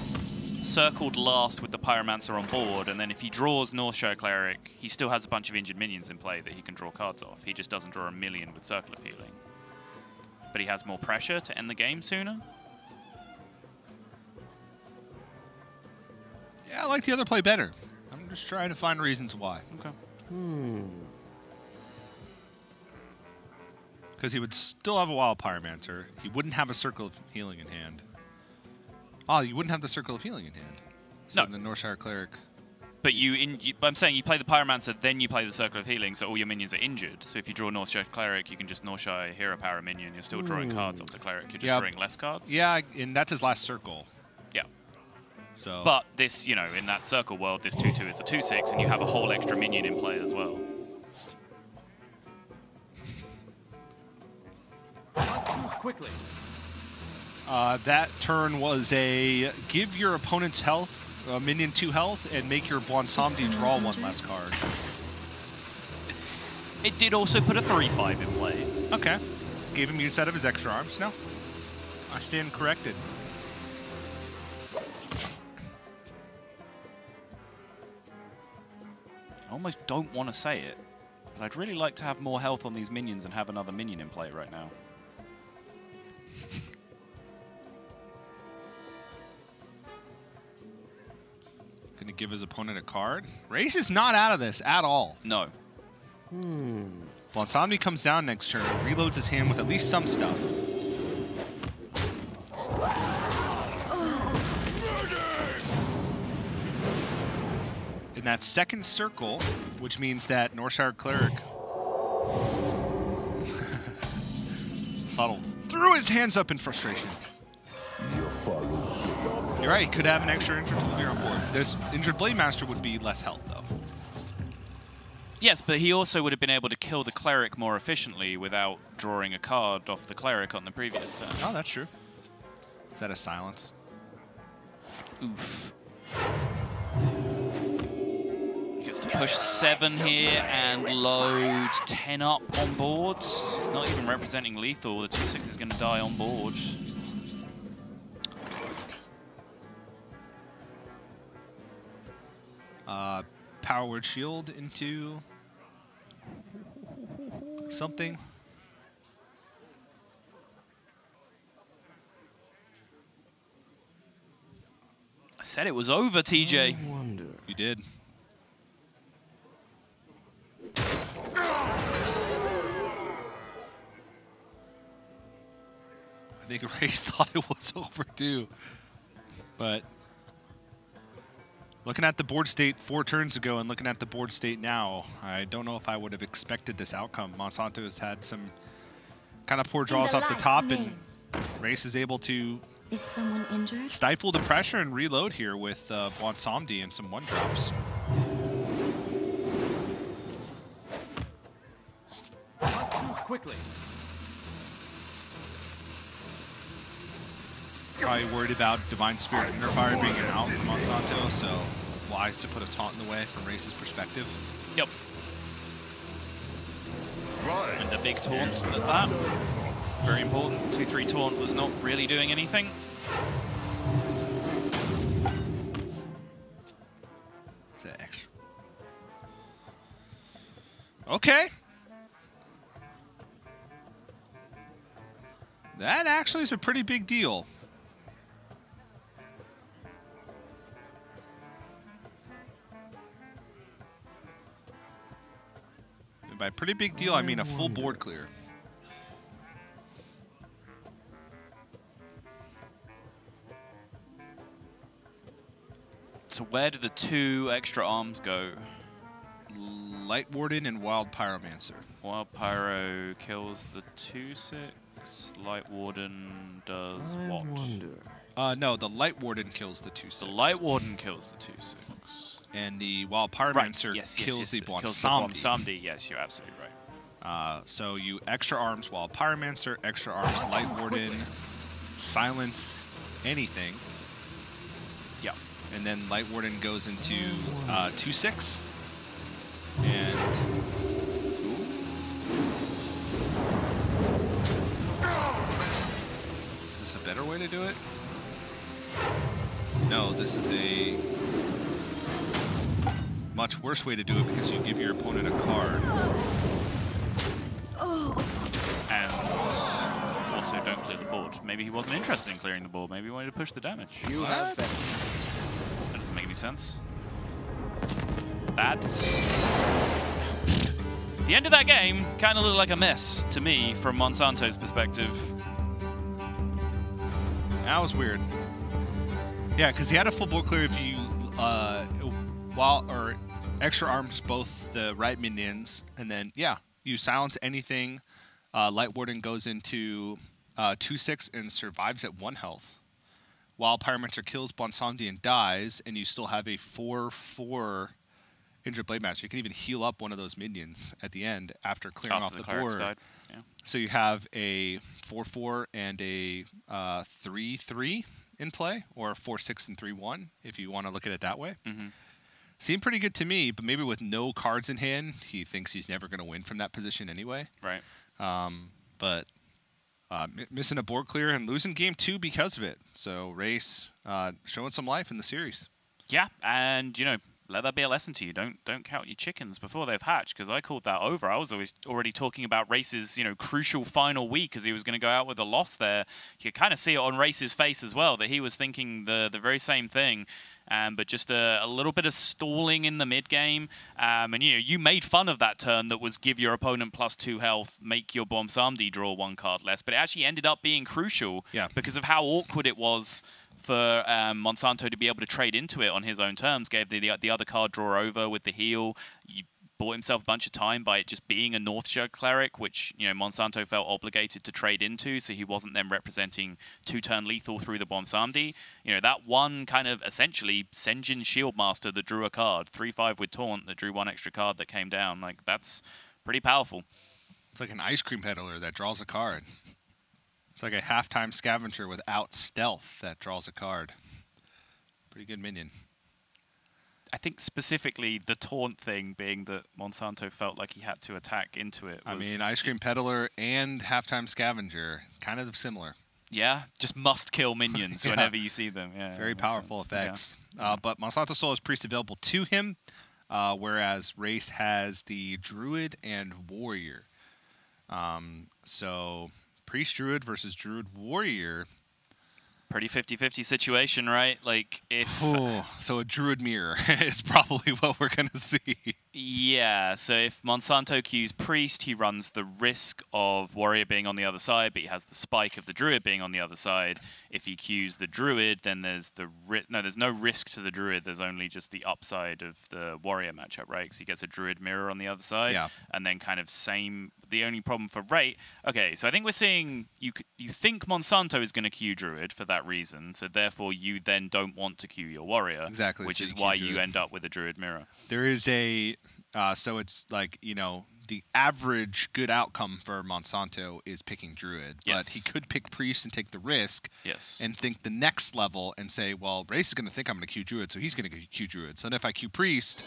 circled last with the Pyromancer on board, and then if he draws Northshire Cleric, he still has a bunch of injured minions in play that he can draw cards off. He just doesn't draw a million with Circle of Healing. But he has more pressure to end the game sooner. Yeah, I like the other play better. I'm just trying to find reasons why. Okay. Because he would still have a Wild Pyromancer. He wouldn't have a Circle of Healing in hand. Oh, you wouldn't have the Circle of Healing in hand. So No. the Northshire Cleric. But I'm saying you play the Pyromancer, then you play the Circle of Healing, so all your minions are injured. So if you draw Northshire Cleric, you can just Northshire Hero Power minion. You're still drawing cards off the Cleric. You're just drawing less cards. Yeah, and that's his last circle. Yeah. So. But this, you know, in that circle world, this 2/2 is a 2/6, and you have a whole extra minion in play as well. Quickly. That turn was a give your opponent's health, minion 2 health, and make your Bwansamdi draw 1 less card. It did also put a 3/5 in play. Okay. Gave him use out of his extra arms. No. I stand corrected. I almost don't want to say it, but I'd really like to have more health on these minions and have another minion in play right now. Gonna give his opponent a card. Rase is not out of this at all. No. Bwansamdi comes down next turn, reloads his hand with at least some stuff. In that second circle, which means that Northshire Cleric Subtle threw his hands up in frustration. You're right, he could have an extra injured player on board. This injured Blade Master would be less health, though. Yes, but he also would have been able to kill the Cleric more efficiently without drawing a card off the Cleric on the previous turn. Oh, that's true. Is that a silence? Oof. He gets to push 7 here and load 10 up on board. He's not even representing lethal. The 2/6 is going to die on board. Power word shield into something. I said it was over, TJ. You did. I think Rase thought it was overdue, but looking at the board state 4 turns ago and looking at the board state now, I don't know if I would have expected this outcome. Monsanto has had some kind of poor draws off the top, and Rase is able to someone injured? Stifle the pressure and reload here with Monsanto and some 1-drops. Quickly. Probably worried about Divine Spirit Interfire being out from Monsanto, so wise to put a taunt in the way from Race's perspective. Yep. And the big taunt at that. Very important. 2/3 taunt was not really doing anything. Is that extra? Okay. That actually is a pretty big deal. And by pretty big deal, I mean a full board clear. So where do the 2 extra arms go? Light Warden and Wild Pyromancer. Wild Pyro kills the 2/6. Light Warden does what? No, the Light Warden kills the 2/6. The Light Warden kills the 2/6. And the Wild Pyromancer kills the Monsanto. Yes, you're absolutely right. So you extra arms Wild Pyromancer, extra arms Light Warden, silence anything. Yep. And then Light Warden goes into 2/6. And is this a better way to do it? No, this is a much worse way to do it because you give your opponent a card. And also don't clear the board. Maybe he wasn't interested in clearing the board. Maybe he wanted to push the damage. You have That doesn't make any sense. That's... The end of that game kind of looked like a mess to me from Monsanto's perspective. That was weird. Yeah, because he had a full board clear if you extra arms both the right minions, and then yeah, you silence anything. Light Warden goes into 2/6 and survives at 1 health. While Pyromancer kills Monsanto and dies, and you still have a 4/4 Injured Blade Master. You can even heal up one of those minions at the end after clearing off the board. Died. Yeah. So you have a 4/4 and a 3/3 in play, or a 4/6 and 3/1 if you want to look at it that way. Seemed pretty good to me, but maybe with no cards in hand, he thinks he's never going to win from that position anyway. Right. But missing a board clear and losing game 2 because of it. So Rase showing some life in the series. Yeah, and you know, let that be a lesson to you. Don't count your chickens before they've hatched, because I called that over. I was already talking about Race's, you know, crucial final week as he was going to go out with a loss there. You could kind of see it on Race's face as well, that he was thinking the very same thing. But just a little bit of stalling in the mid game, and you know, you made fun of that turn that was give your opponent +2 health, make your Monsanto draw 1 card less, but it actually ended up being crucial because of how awkward it was for Monsanto to be able to trade into it on his own terms. Gave the other card draw over with the heal. You bought himself a bunch of time by it just being a Northshire cleric, which, you know, Monsanto felt obligated to trade into, so he wasn't then representing 2-turn lethal through the Monsanto. You know, that one kind of essentially Senjin Shieldmaster that drew a card, 3/5 with Taunt that drew 1 extra card that came down. Like, that's pretty powerful. It's like an ice cream peddler that draws a card. It's like a halftime scavenger without stealth that draws a card. Pretty good minion. I think specifically the taunt thing being that Monsanto felt like he had to attack into it. I mean, Ice Cream Peddler and Halftime Scavenger, kind of similar. Yeah, just must kill minions Yeah. whenever you see them. Yeah, Very powerful sense. effects. Yeah. But Monsanto Soul is Priest available to him, whereas Rase has the Druid and Warrior. So Priest Druid versus Druid Warrior. Pretty 50-50 situation, right? Like, if... So a Druid Mirror is probably what we're going to see. Yeah, so if Monsanto queues Priest, he runs the risk of Warrior being on the other side, but he has the spike of the Druid being on the other side. If he queues the Druid, then there's there's no risk to the Druid. There's only just the upside of the Warrior matchup, right? Because he gets a Druid Mirror on the other side. Yeah. And then kind of same... The only problem for Rate... Okay, so I think we're seeing... You think Monsanto is going to queue Druid for that reason, so therefore you then don't want to queue your Warrior. Exactly. Which so is why you end up with a Druid Mirror. There is a... so it's like, you know, the average good outcome for Monsanto is picking Druid. Yes. But he could pick Priest and take the risk. Yes. And think the next level and say, well, Rase is going to think I'm going to queue Druid, so he's going to queue Druid. So then if I queue Priest,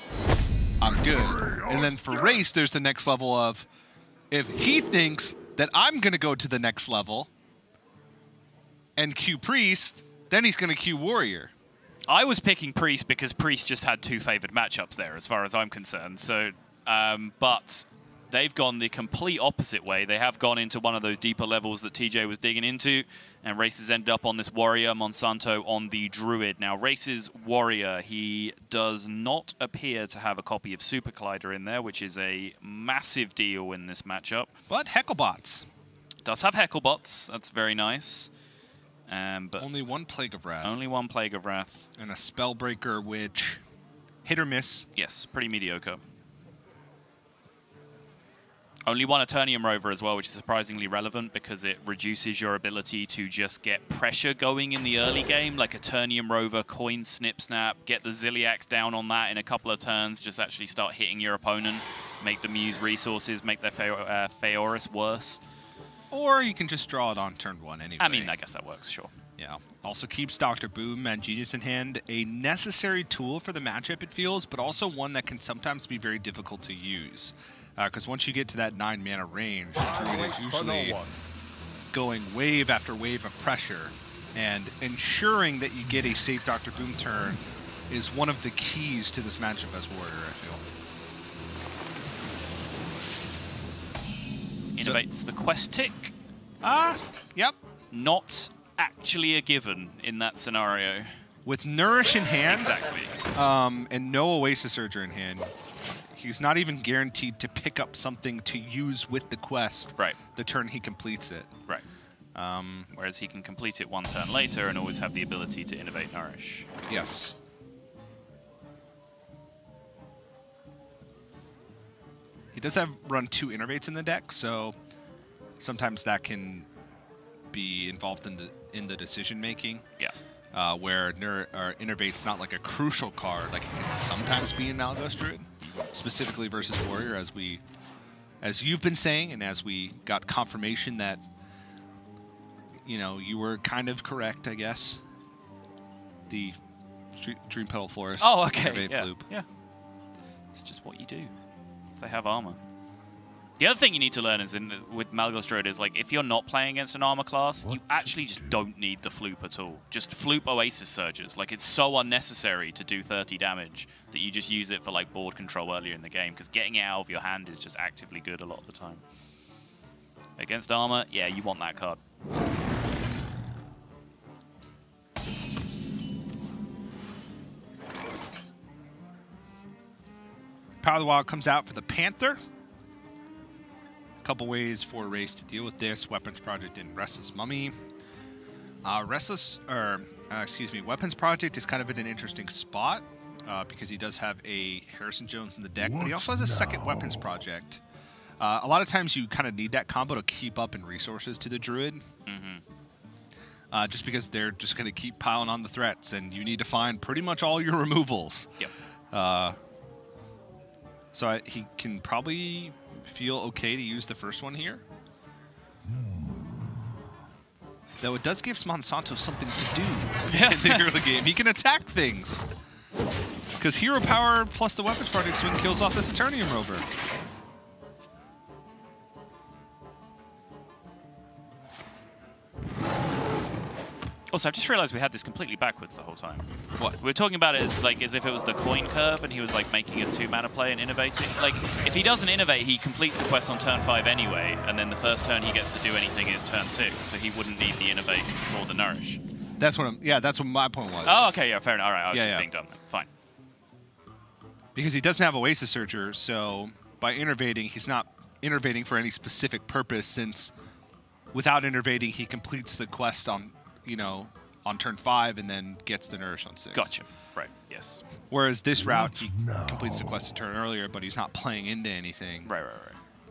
I'm good. And then for Rase, there's the next level of, if he thinks that I'm going to go to the next level and queue Priest, then he's going to queue Warrior. I was picking Priest because Priest just had two favored matchups there, as far as I'm concerned. So, but they've gone the complete opposite way. They have gone into one of those deeper levels that TJ was digging into, and Race has ended up on this Warrior, Monsanto on the Druid. Now, Race's Warrior, he does not appear to have a copy of Super Collider in there, which is a massive deal in this matchup. But Hecklebots. Does have Hecklebots. That's very nice. But only one Plague of Wrath. Only one Plague of Wrath. And a Spellbreaker, which hit or miss. Yes, pretty mediocre. Only one Eternium Rover as well, which is surprisingly relevant because it reduces your ability to just get pressure going in the early game, like Eternium Rover, Coin Snip Snap, get the Ziliax down on that in a couple of turns, just actually start hitting your opponent, make them use resources, make their Feoris worse. Or you can just draw it on turn one anyway. I mean, I guess that works, sure. Yeah. Also keeps Dr. Boom and Genius in hand. A necessary tool for the matchup, it feels, but also one that can sometimes be very difficult to use. Because once you get to that 9 mana range, Druid is usually going wave after wave of pressure. And ensuring that you get a safe Dr. Boom turn is one of the keys to this matchup as Warrior, I feel. Innovates the quest tick. Yep. Not actually a given in that scenario. With Nourish in hand, exactly, and no Oasis Surger in hand, he's not even guaranteed to pick up something to use with the quest the turn he completes it. Right. Whereas he can complete it one turn later and always have the ability to innovate Nourish. Yes. He does have run 2 Innervates in the deck, so sometimes that can be involved in the decision making. Yeah. Where Innervate's not like a crucial card, like it can sometimes be in Malygos Druid, specifically versus Warrior, as you've been saying, and as we got confirmation that, you know, you were kind of correct, I guess. The Dream Petal Forest. Oh, okay. Innervate Yeah. Floop. Yeah. It's just what you do. They have armor. The other thing you need to learn is with Malygos Druid is, like, if you're not playing against an armor class, you actually just don't need the Floop at all. Just Floop Oasis Surges. Like, it's so unnecessary to do 30 damage that you just use it for, like, board control earlier in the game, because getting it out of your hand is just actively good a lot of the time. Against armor, yeah, you want that card. Power of the Wild comes out for the Panther. A couple ways for Rase to deal with this. Weapons Project and Restless Mummy. Weapons Project is kind of in an interesting spot because he does have a Harrison Jones in the deck, but he also has a second Weapons Project. A lot of times you kind of need that combo to keep up in resources to the Druid. Just because they're just going to keep piling on the threats, and you need to find pretty much all your removals. Yep. So he can probably feel okay to use the first one here. Though it does give Monsanto something to do in the early game. He can attack things. Because hero power plus the weapons project swing kills off this Eternium Rover. Also, I just realized we had this completely backwards the whole time. What? We were talking about it as if it was the coin curve and he was like making a 2-mana play and innovating. Like, if he doesn't innovate, he completes the quest on turn 5 anyway, and then the first turn he gets to do anything is turn 6, so he wouldn't need the innovate or the nourish. That's what that's what my point was. Oh, okay, yeah, fair enough. All right, I was just being dumb then. Fine. Because he doesn't have Oasis Searcher, so by innovating, he's not innovating for any specific purpose, since without innovating, he completes the quest on, you know, on turn 5 and then gets the nourish on 6. Gotcha. Right, yes. Whereas this route, he completes the quest a turn earlier, but he's not playing into anything. Right.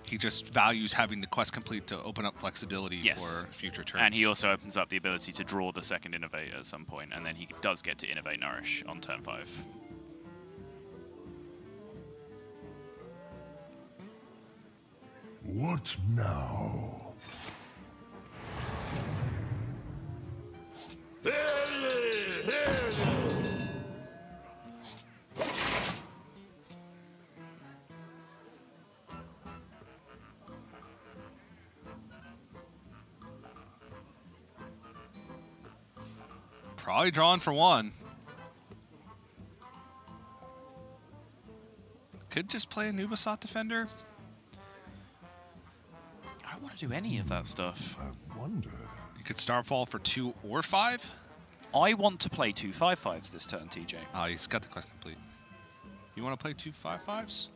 He just values having the quest complete to open up flexibility for future turns. And he also opens up the ability to draw the second innovate at some point, and then he does get to innovate nourish on turn 5. What now? Probably drawing for 1. Could just play a Nubasat Defender. I don't want to do any of that stuff. I wonder. You could Starfall for 2 or 5. I want to play 2 5/5s this turn, TJ. Oh, he's got the quest complete. You want to play 2 5/5s?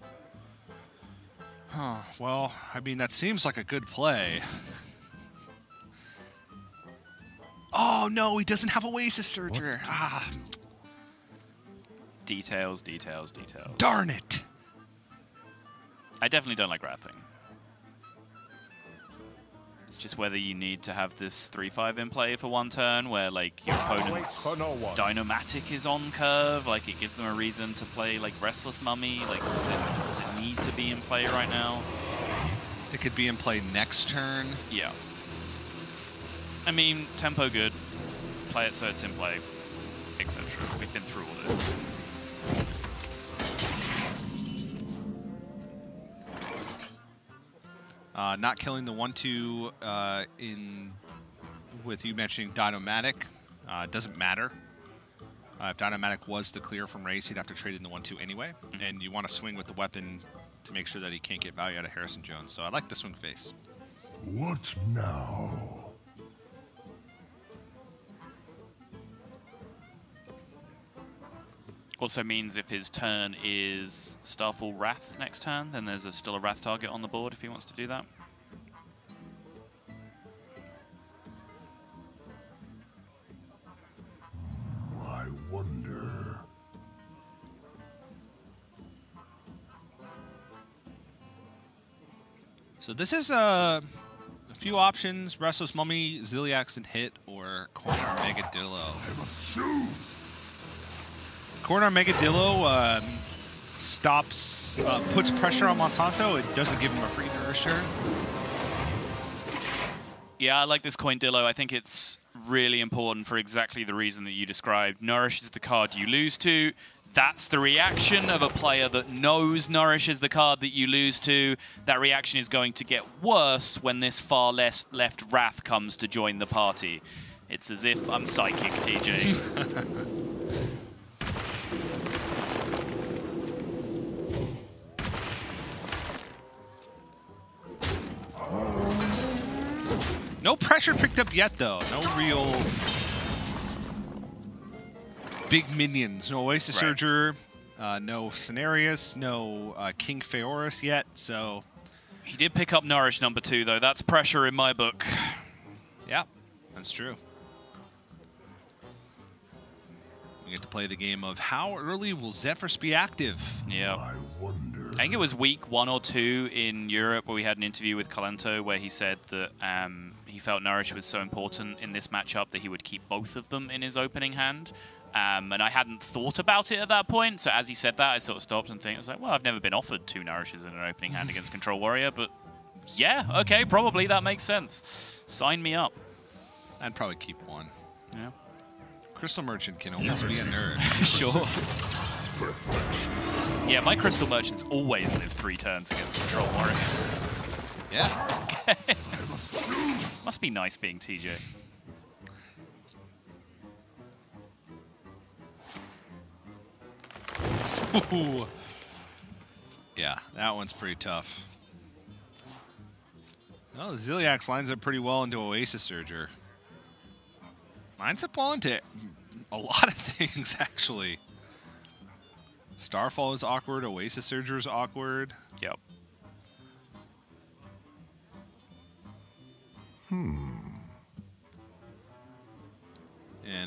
Huh. Well, I mean, that seems like a good play. Oh, no, he doesn't have Oasis Searcher. Ah. Details. Darn it. I definitely don't like Wrathing. It's just whether you need to have this 3/5 in play for 1 turn, where like your opponent's Dynomatic is on curve, like it gives them a reason to play like Restless Mummy. Like, does it need to be in play right now? It could be in play next turn. Yeah. I mean, tempo good. Play it so it's in play, etc. We've been through all this. Not killing the 1/2 with you mentioning Dynomatic doesn't matter. If Dynomatic was the clear from Rase, he'd have to trade in the 1/2 anyway, and you want to swing with the weapon to make sure that he can't get value out of Harrison Jones. So I like the swing face. What now? Also means if his turn is Starfall Wrath next turn, then there's still a Wrath target on the board if he wants to do that. I wonder. So this is a few options: Restless Mummy, Ziliax and Hit, or Corner Megadillo. I must choose. Corner Megadillo puts pressure on Monsanto. It doesn't give him a free nourisher. Yeah, I like this Coindillo. I think it's really important for exactly the reason that you described. Nourish is the card you lose to. That's the reaction of a player that knows Nourish is the card that you lose to. That reaction is going to get worse when this far left Wrath comes to join the party. It's as if I'm psychic, TJ. No pressure picked up yet, though. No real big minions. No Oasis Surger, no Cenarius, no King Feoris yet, so... He did pick up Nourish number 2, though. That's pressure in my book. Yeah, that's true. We get to play the game of how early will Zephyrs be active? Yeah. I wonder. I think it was week 1 or 2 in Europe where we had an interview with Calento where he said that he felt Nourish was so important in this matchup that he would keep both of them in his opening hand. And I hadn't thought about it at that point, so as he said that, I sort of stopped and I was like, well, I've never been offered 2 Nourishes in an opening hand against Control Warrior, but yeah, okay, probably that makes sense. Sign me up. I'd probably keep 1. Yeah. Crystal Merchant can always be a nerd. Sure. Yeah, my Crystal Merchants always live 3 turns against Control Warrior. Yeah. Must be nice being TJ. Ooh. Yeah, that one's pretty tough. Well, Ziliax lines up pretty well into Oasis Surger. Lines up well into a lot of things, actually. Starfall is awkward. Oasis Surger is awkward. Yep. And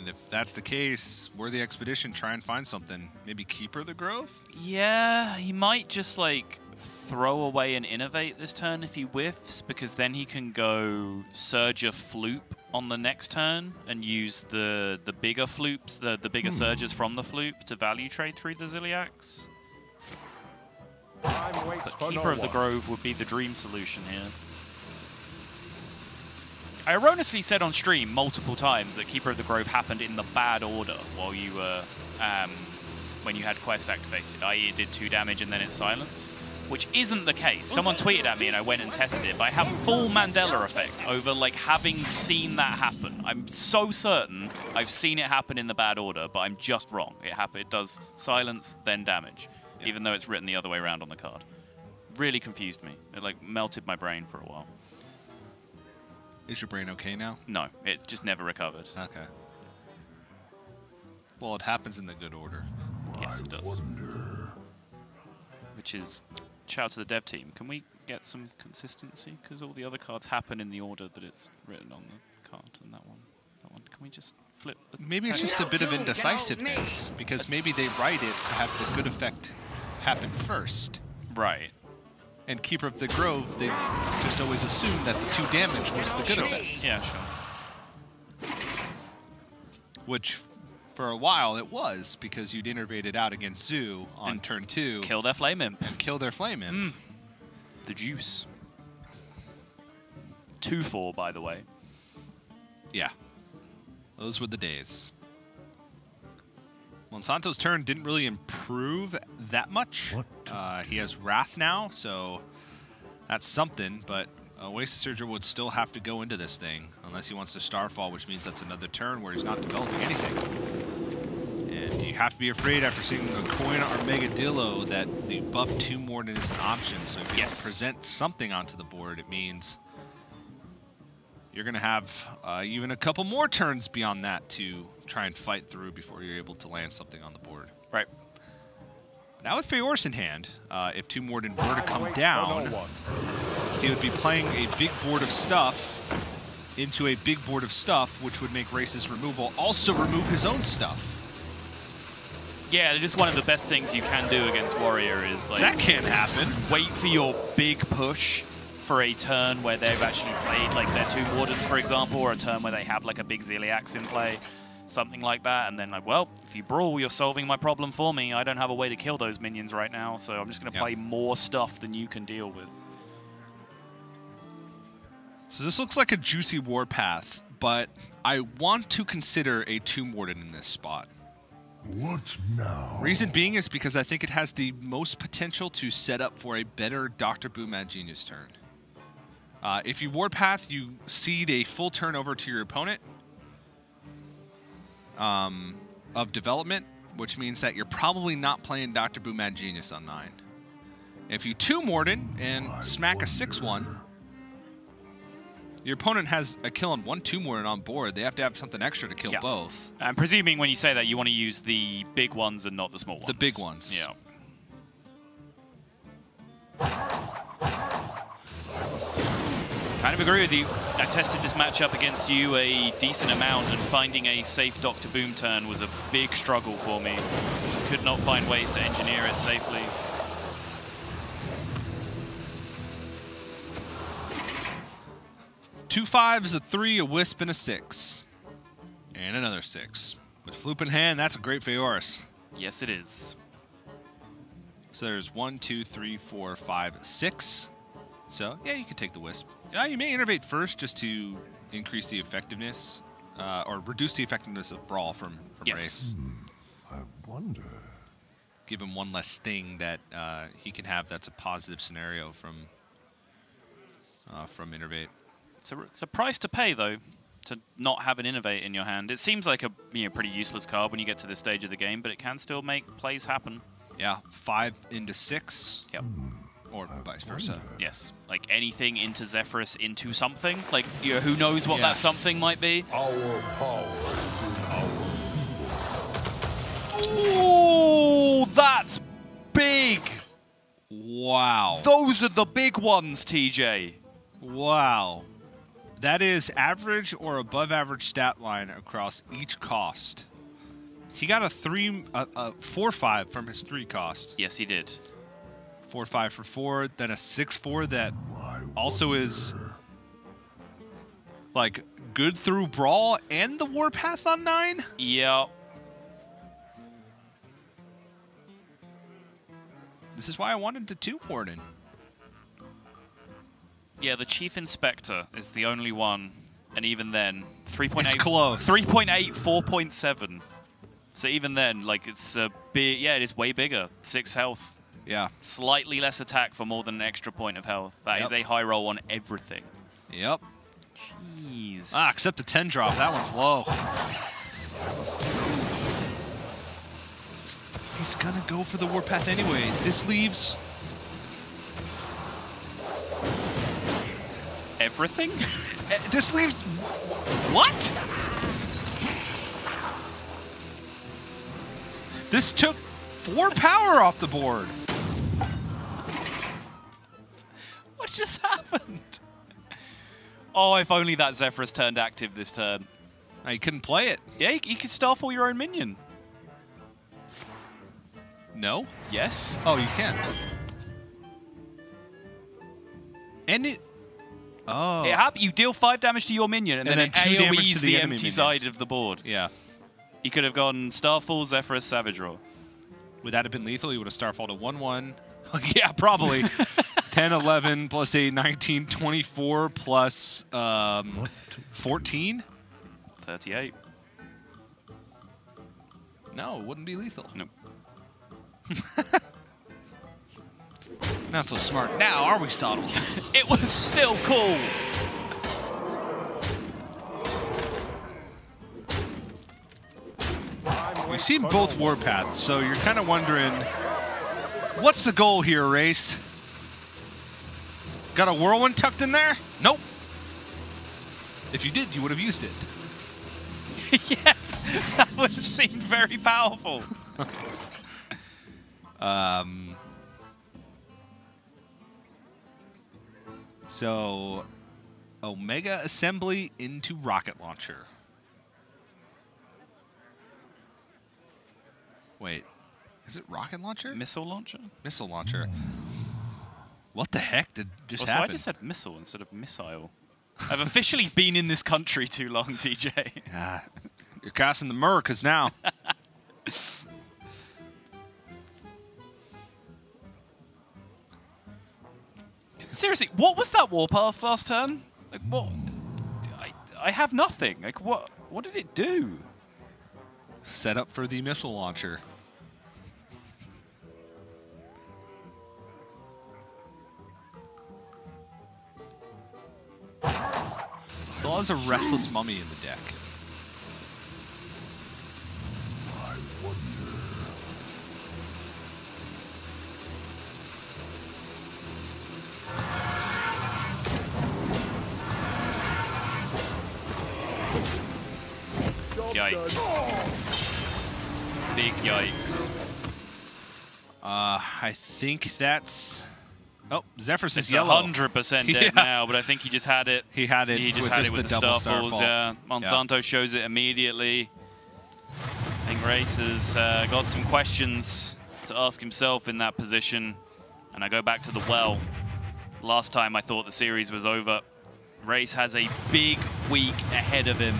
if that's the case, Worthy Expedition, try and find something. Maybe Keeper of the Grove? Yeah, he might just like throw away and innovate this turn if he whiffs, because then he can go Surger Floop on the next turn and use the bigger floops, the bigger surges from the floop to value trade through the Ziliax. But Keeper of the Grove would be the dream solution here. I erroneously said on stream multiple times that Keeper of the Grove happened in the bad order while you were, when you had Quest activated, i.e. it did 2 damage and then it silenced, which isn't the case. Someone tweeted at me and I went and tested it, but I have full Mandela effect over like having seen that happen. I'm so certain I've seen it happen in the bad order, but I'm just wrong. It does silence, then damage, even though it's written the other way around on the card. Really confused me. It like melted my brain for a while. Is your brain okay now? No, it just never recovered. Okay. Well, it happens in the good order. Yes, it does. Which is, shout out to the dev team. Can we get some consistency? Because all the other cards happen in the order that it's written on the card, and that one. Can we just flip the Maybe it's just a bit of indecisiveness, because maybe they write it to have the good effect happen first. Right. And Keeper of the Grove, they just always assume that the 2 damage was the good effect. Yeah, sure. Which, for a while, it was, because you'd innervate it out against Zoo on And turn 2. Kill their Flame Imp. And kill their Flame Imp. The juice. 2-4, by the way. Yeah. Those were the days. Monsanto's turn didn't really improve that much. He has Wrath now, so that's something, but Oasis Surger would still have to go into this thing, unless he wants to Starfall, which means that's another turn where he's not developing anything. And you have to be afraid after seeing a Coin Armagadillo that the buff 2 Morden is an option, so if you present something onto the board, it means you're going to have even a couple more turns beyond that to try and fight through before you're able to land something on the board. Right. Now with Feyor's in hand, if 2 Morden were to come down, he would be playing a big board of stuff into a big board of stuff, which would make Race's removal also remove his own stuff. Yeah, just one of the best things you can do against Warrior is like... That can't happen. Wait for your big push for a turn where they've actually played like their 2 Wardens, for example, or a turn where they have like a big Ziliax in play, something like that, and then like, well, if you brawl, you're solving my problem for me. I don't have a way to kill those minions right now, so I'm just going to play more stuff than you can deal with. So this looks like a juicy warpath, but I want to consider a 2 Morden in this spot. What now? Reason being is because I think it has the most potential to set up for a better Dr. Boom Mad Genius turn. If you Warpath, you cede a full turn over to your opponent of development, which means that you're probably not playing Dr. Boom Mad Genius on 9. If you 2 Morden and smack a 6-1, your opponent has a kill on 1 2 Morden on board. They have to have something extra to kill both. I'm presuming when you say that, you want to use the big ones and not the small ones. The big ones. Yeah. Kind of agree with you. I tested this matchup against you a decent amount, and finding a safe Dr. Boom turn was a big struggle for me. Just could not find ways to engineer it safely. Two 5s, a 3, a Wisp, and a 6. And another 6. With Floop in hand, that's a great Feyoris. Yes, it is. So there's 1, 2, 3, 4, 5, 6. So, yeah, you can take the Wisp. You may innervate first just to increase the effectiveness, or reduce the effectiveness of Brawl from Race. I wonder. give him one less thing that he can have. That's a positive scenario from Innervate. It's a price to pay, though, to not have an Innervate in your hand. It seems like a pretty useless card when you get to this stage of the game, but it can still make plays happen. Yeah, 5 into 6. Yep. Or vice versa. Yes, like anything into Zephyrus into something. Like, who knows what that something might be? Our power is in our Ooh, that's big! Wow. Those are the big ones, TJ. Wow. That is average or above average stat line across each cost. He got a 4/5 from his 3 cost. Yes, he did. 4/5 for 4, then a 6/4 that also is like good through Brawl and the Warpath on 9. Yeah. This is why I wanted to 2 Warden. Yeah, the Chief Inspector is the only one, and even then, 3.8. It's close. 3.8, 4.7. So even then, like, it's a big. Yeah, it is way bigger. 6 health. Yeah. Slightly less attack for more than an extra point of health. That is a high roll on everything. Yep. Jeez. Ah, except the 10 drop. That one's low. He's gonna go for the Warpath anyway. This leaves everything? This leaves what? This took 4 power off the board. What just happened? Oh, if only that Zephyrus turned active this turn. No, you couldn't play it. Yeah, you could Starfall your own minion. No? Yes. Oh, you can. And it... Oh. You deal 5 damage to your minion, and then it 2 damage to AoEs the the enemy empty minions. side of the board. Yeah. You could have gone Starfall, Zephyrus, Savage Roar. Would that have been lethal? You would have Starfalled a 1/1. Yeah, probably. 10, 11, plus 8, 19, 24, plus 14? 38. No, it wouldn't be lethal. Nope. Not so smart. Now, are we subtle? It was still cool. We've seen both Warpaths, so you're kind of wondering, what's the goal here, Rase? Got a Whirlwind tucked in there? Nope. If you did, you would have used it. Yes, that would have seemed very powerful. So, Omega Assembly into Rocket Launcher. Wait, is it Rocket Launcher? Missile launcher? Missile Launcher. What the heck did just So happen? I just said missile instead of missile. I've officially been in this country too long, TJ. Ah, you're casting the Mercas now. Seriously, what was that Warpath last turn? Like, what? I have nothing. Like, what did it do? Set up for the Missile Launcher. Still has a Restless Mummy in the deck. I wonder. Yikes. Big yikes. I think that's... Oh, Zephyrus is It's yellow. 100% dead now, but I think he just had it. He had it. He just with had it with the double Starfalls, Starfall. yeah. Monsanto shows it immediately. I think Rase has got some questions to ask himself in that position. And I go back to the well. Last time I thought the series was over. Rase has a big week ahead of him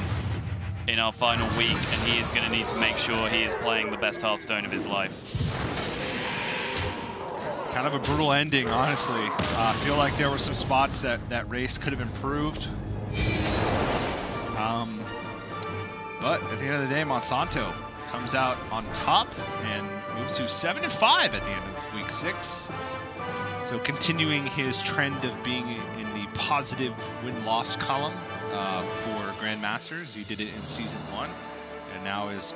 in our final week, and he is going to need to make sure he is playing the best Hearthstone of his life. Kind of a brutal ending, honestly. I feel like there were some spots that Rase could have improved. But at the end of the day, Monsanto comes out on top, and we moves to 7-5 at the end of week 6. So continuing his trend of being in the positive win-loss column for Grandmasters. He did it in Season 1, and now is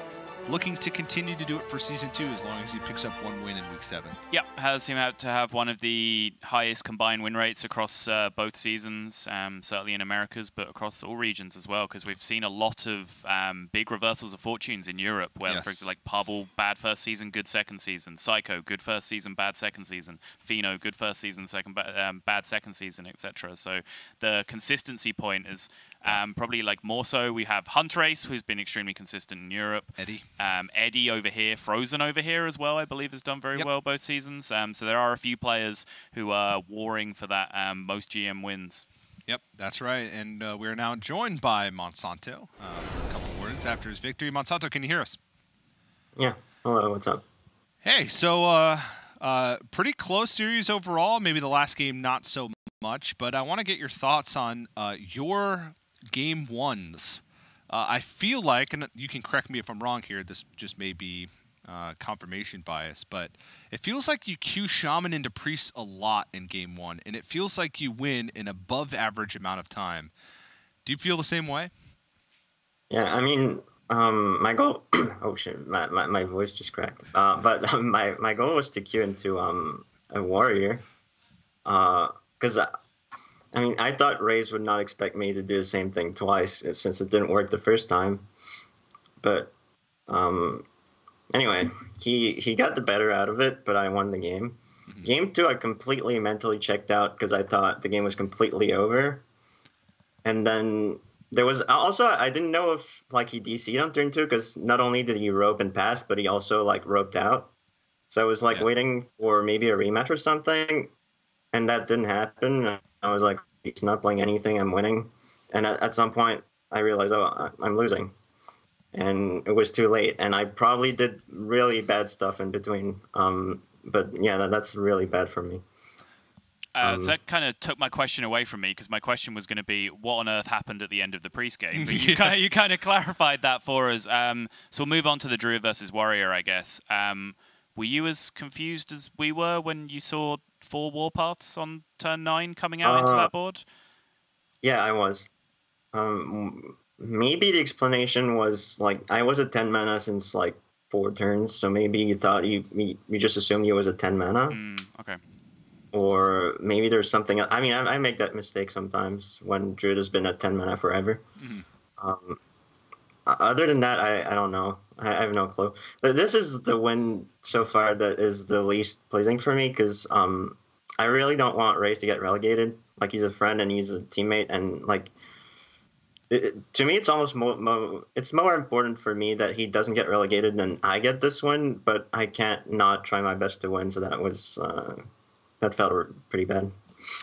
looking to continue to do it for Season 2 as long as he picks up 1 win in week 7. Yep, has him out to have one of the highest combined win rates across both seasons, certainly in Americas, but across all regions as well, because we've seen a lot of big reversals of fortunes in Europe, where, for example, like Pavel, bad first season, good second season, Psycho, good first season, bad second season, Fino, good first season, bad second season, etc. So the consistency point is probably like more so. We have Hunt Race, who's been extremely consistent in Europe. Eddie over here, Frozen over here as well, I believe has done very well both seasons. So there are a few players who are warring for that most GM wins. Yep, that's right. And we're now joined by Monsanto for a couple words after his victory. Monsanto, can you hear us? Yeah. Hello, what's up? Hey, so pretty close series overall. Maybe the last game not so much, but I want to get your thoughts on your game ones. I feel like, and you can correct me if I'm wrong here, this just may be confirmation bias, but it feels like you queue Shaman into Priest a lot in game 1, and it feels like you win an above average amount of time. Do you feel the same way? Yeah, I mean, my goal, oh shit, my voice just cracked. But my goal was to queue into a warrior, because I mean, I thought Rase would not expect me to do the same thing twice since it didn't work the first time. But anyway, he got the better out of it, but I won the game. Game 2, I completely mentally checked out because I thought the game was completely over. And then there was also, I didn't know if like he DC'd on turn 2 because not only did he rope and pass, but he also like roped out. So I was like waiting for maybe a rematch or something, and that didn't happen. I was like, he's not playing anything, I'm winning. And at some point, I realized, oh, I'm losing. And it was too late. And I probably did really bad stuff in between. But yeah, that's really bad for me. So that kind of took my question away from me, because my question was going to be, what on earth happened at the end of the priest game? But you kind of clarified that for us. So we'll move on to the Druid versus Warrior, I guess. Were you as confused as we were when you saw 4 Warpaths on turn 9 coming out into that board? Yeah, I was. Maybe the explanation was like I was at 10 mana since like 4 turns, so maybe you thought you just assumed you was at 10 mana. Okay. Or maybe there's something. I mean, I make that mistake sometimes when Druid has been at 10 mana forever. Other than that, I don't know. I have no clue. But this is the win so far that is the least pleasing for me because I really don't want Rase to get relegated. Like, he's a friend and he's a teammate, and like to me, it's almost it's more important for me that he doesn't get relegated than I get this win. But I can't not try my best to win. So that was that felt pretty bad.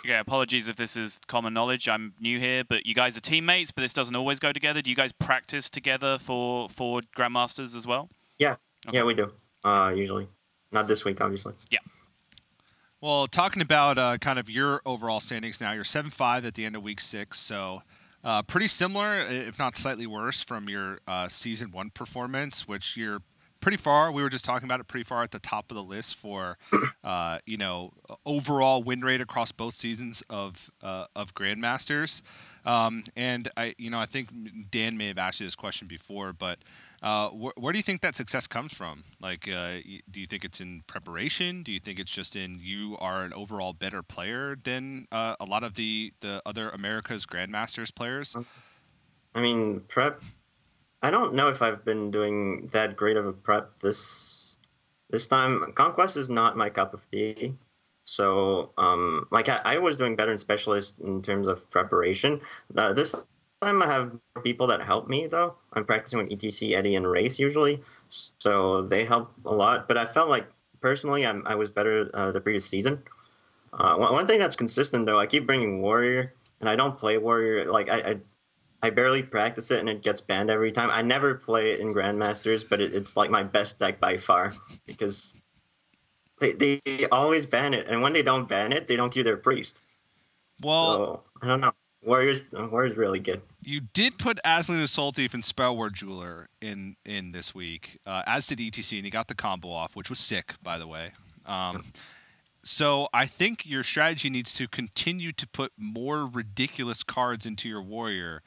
Yeah, apologies if this is common knowledge. I'm new here, but you guys are teammates, but this doesn't always go together. Do you guys practice together for Grandmasters as well? Yeah, yeah, we do. Usually. Not this week, obviously. Yeah. Well, talking about kind of your overall standings now, you're 7-5 at the end of week 6, so pretty similar, if not slightly worse, from your Season 1 performance, which you're pretty far. We were just talking about it, pretty far at the top of the list for, you know, overall win rate across both seasons of Grandmasters. And I think Dan may have asked you this question before, but where do you think that success comes from? Like, do you think it's in preparation? Do you think it's just in you are an overall better player than a lot of the other America's Grandmasters players? I mean, prep. I don't know if I've been doing that great of a prep this time. Conquest is not my cup of tea. So, like, I was doing better in Specialist in terms of preparation. This time I have people that help me, though. I'm practicing with ETC, Eddie, and Rase usually. So they help a lot. But I felt like, personally, I was better the previous season. One thing that's consistent, though, I keep bringing Warrior, and I don't play Warrior. Like, I barely practice it, and it gets banned every time. I never play it in Grandmasters, but it's like my best deck by far because they always ban it, and when they don't ban it, they don't queue their priest. Well, so, I don't know. Warrior's really good. You did put Aslan Assault Thief and Spellword Jeweler in this week, as did ETC, and he got the combo off, which was sick, by the way. So I think your strategy needs to continue to put more ridiculous cards into your warrior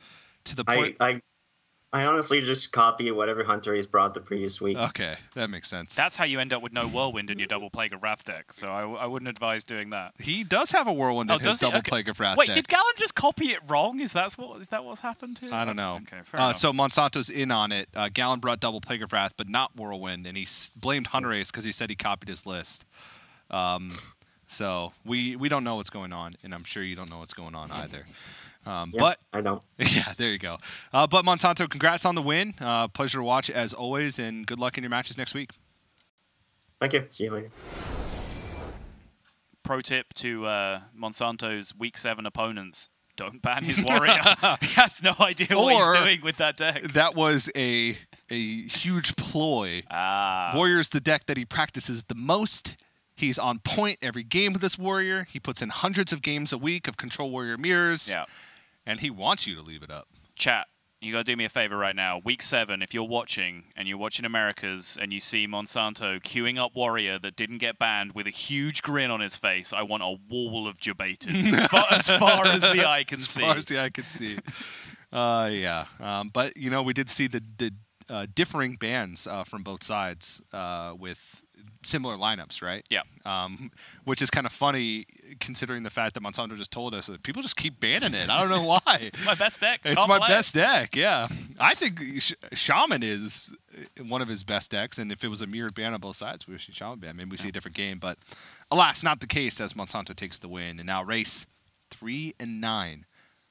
to the point. I honestly just copy whatever Hunter he's brought the previous week. Okay, that makes sense. That's how you end up with no Whirlwind in your double Plague of Wrath deck, so I wouldn't advise doing that. He does have a Whirlwind in his double Plague of Wrath Wait, deck. Did Gallon just copy it wrong? Is that what's happened here? I don't know. Okay, fair enough. So Monsanto's in on it. Gallon brought double Plague of Wrath, but not Whirlwind, and he blamed Hunter Ace because he said he copied his list. So we don't know what's going on, and I'm sure you don't know what's going on either. But I don't. Yeah, there you go. But Monsanto, congrats on the win. Pleasure to watch as always, and good luck in your matches next week. Thank you. See you later. Pro tip to Monsanto's Week 7 opponents. Don't ban his warrior. He has no idea what he's doing with that deck. That was a huge ploy. Warrior's the deck that he practices the most. He's on point every game with this warrior. He puts in hundreds of games a week of Control Warrior mirrors. Yeah. And he wants you to leave it up. Chat, you got to do me a favor right now. Week 7, if you're watching and you're watching Americas and you see Monsanto queuing up Warrior that didn't get banned with a huge grin on his face, I want a wall of Jabatas as far as the eye can see. As far as the eye can see. Yeah. But, you know, we did see the differing bans from both sides with similar lineups, right? Yeah. Which is kind of funny considering the fact that Monsanto just told us that people just keep banning it. I don't know why. It's my best deck. It's my best deck, yeah. I think Shaman is one of his best decks, and if it was a mirrored ban on both sides, we would see Shaman ban. Maybe we see a different game, but alas, not the case as Monsanto takes the win. And now Rase 3-9.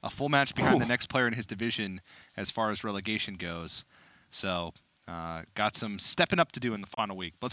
A full match behind the next player in his division as far as relegation goes. So got some stepping up to do in the final week. Let's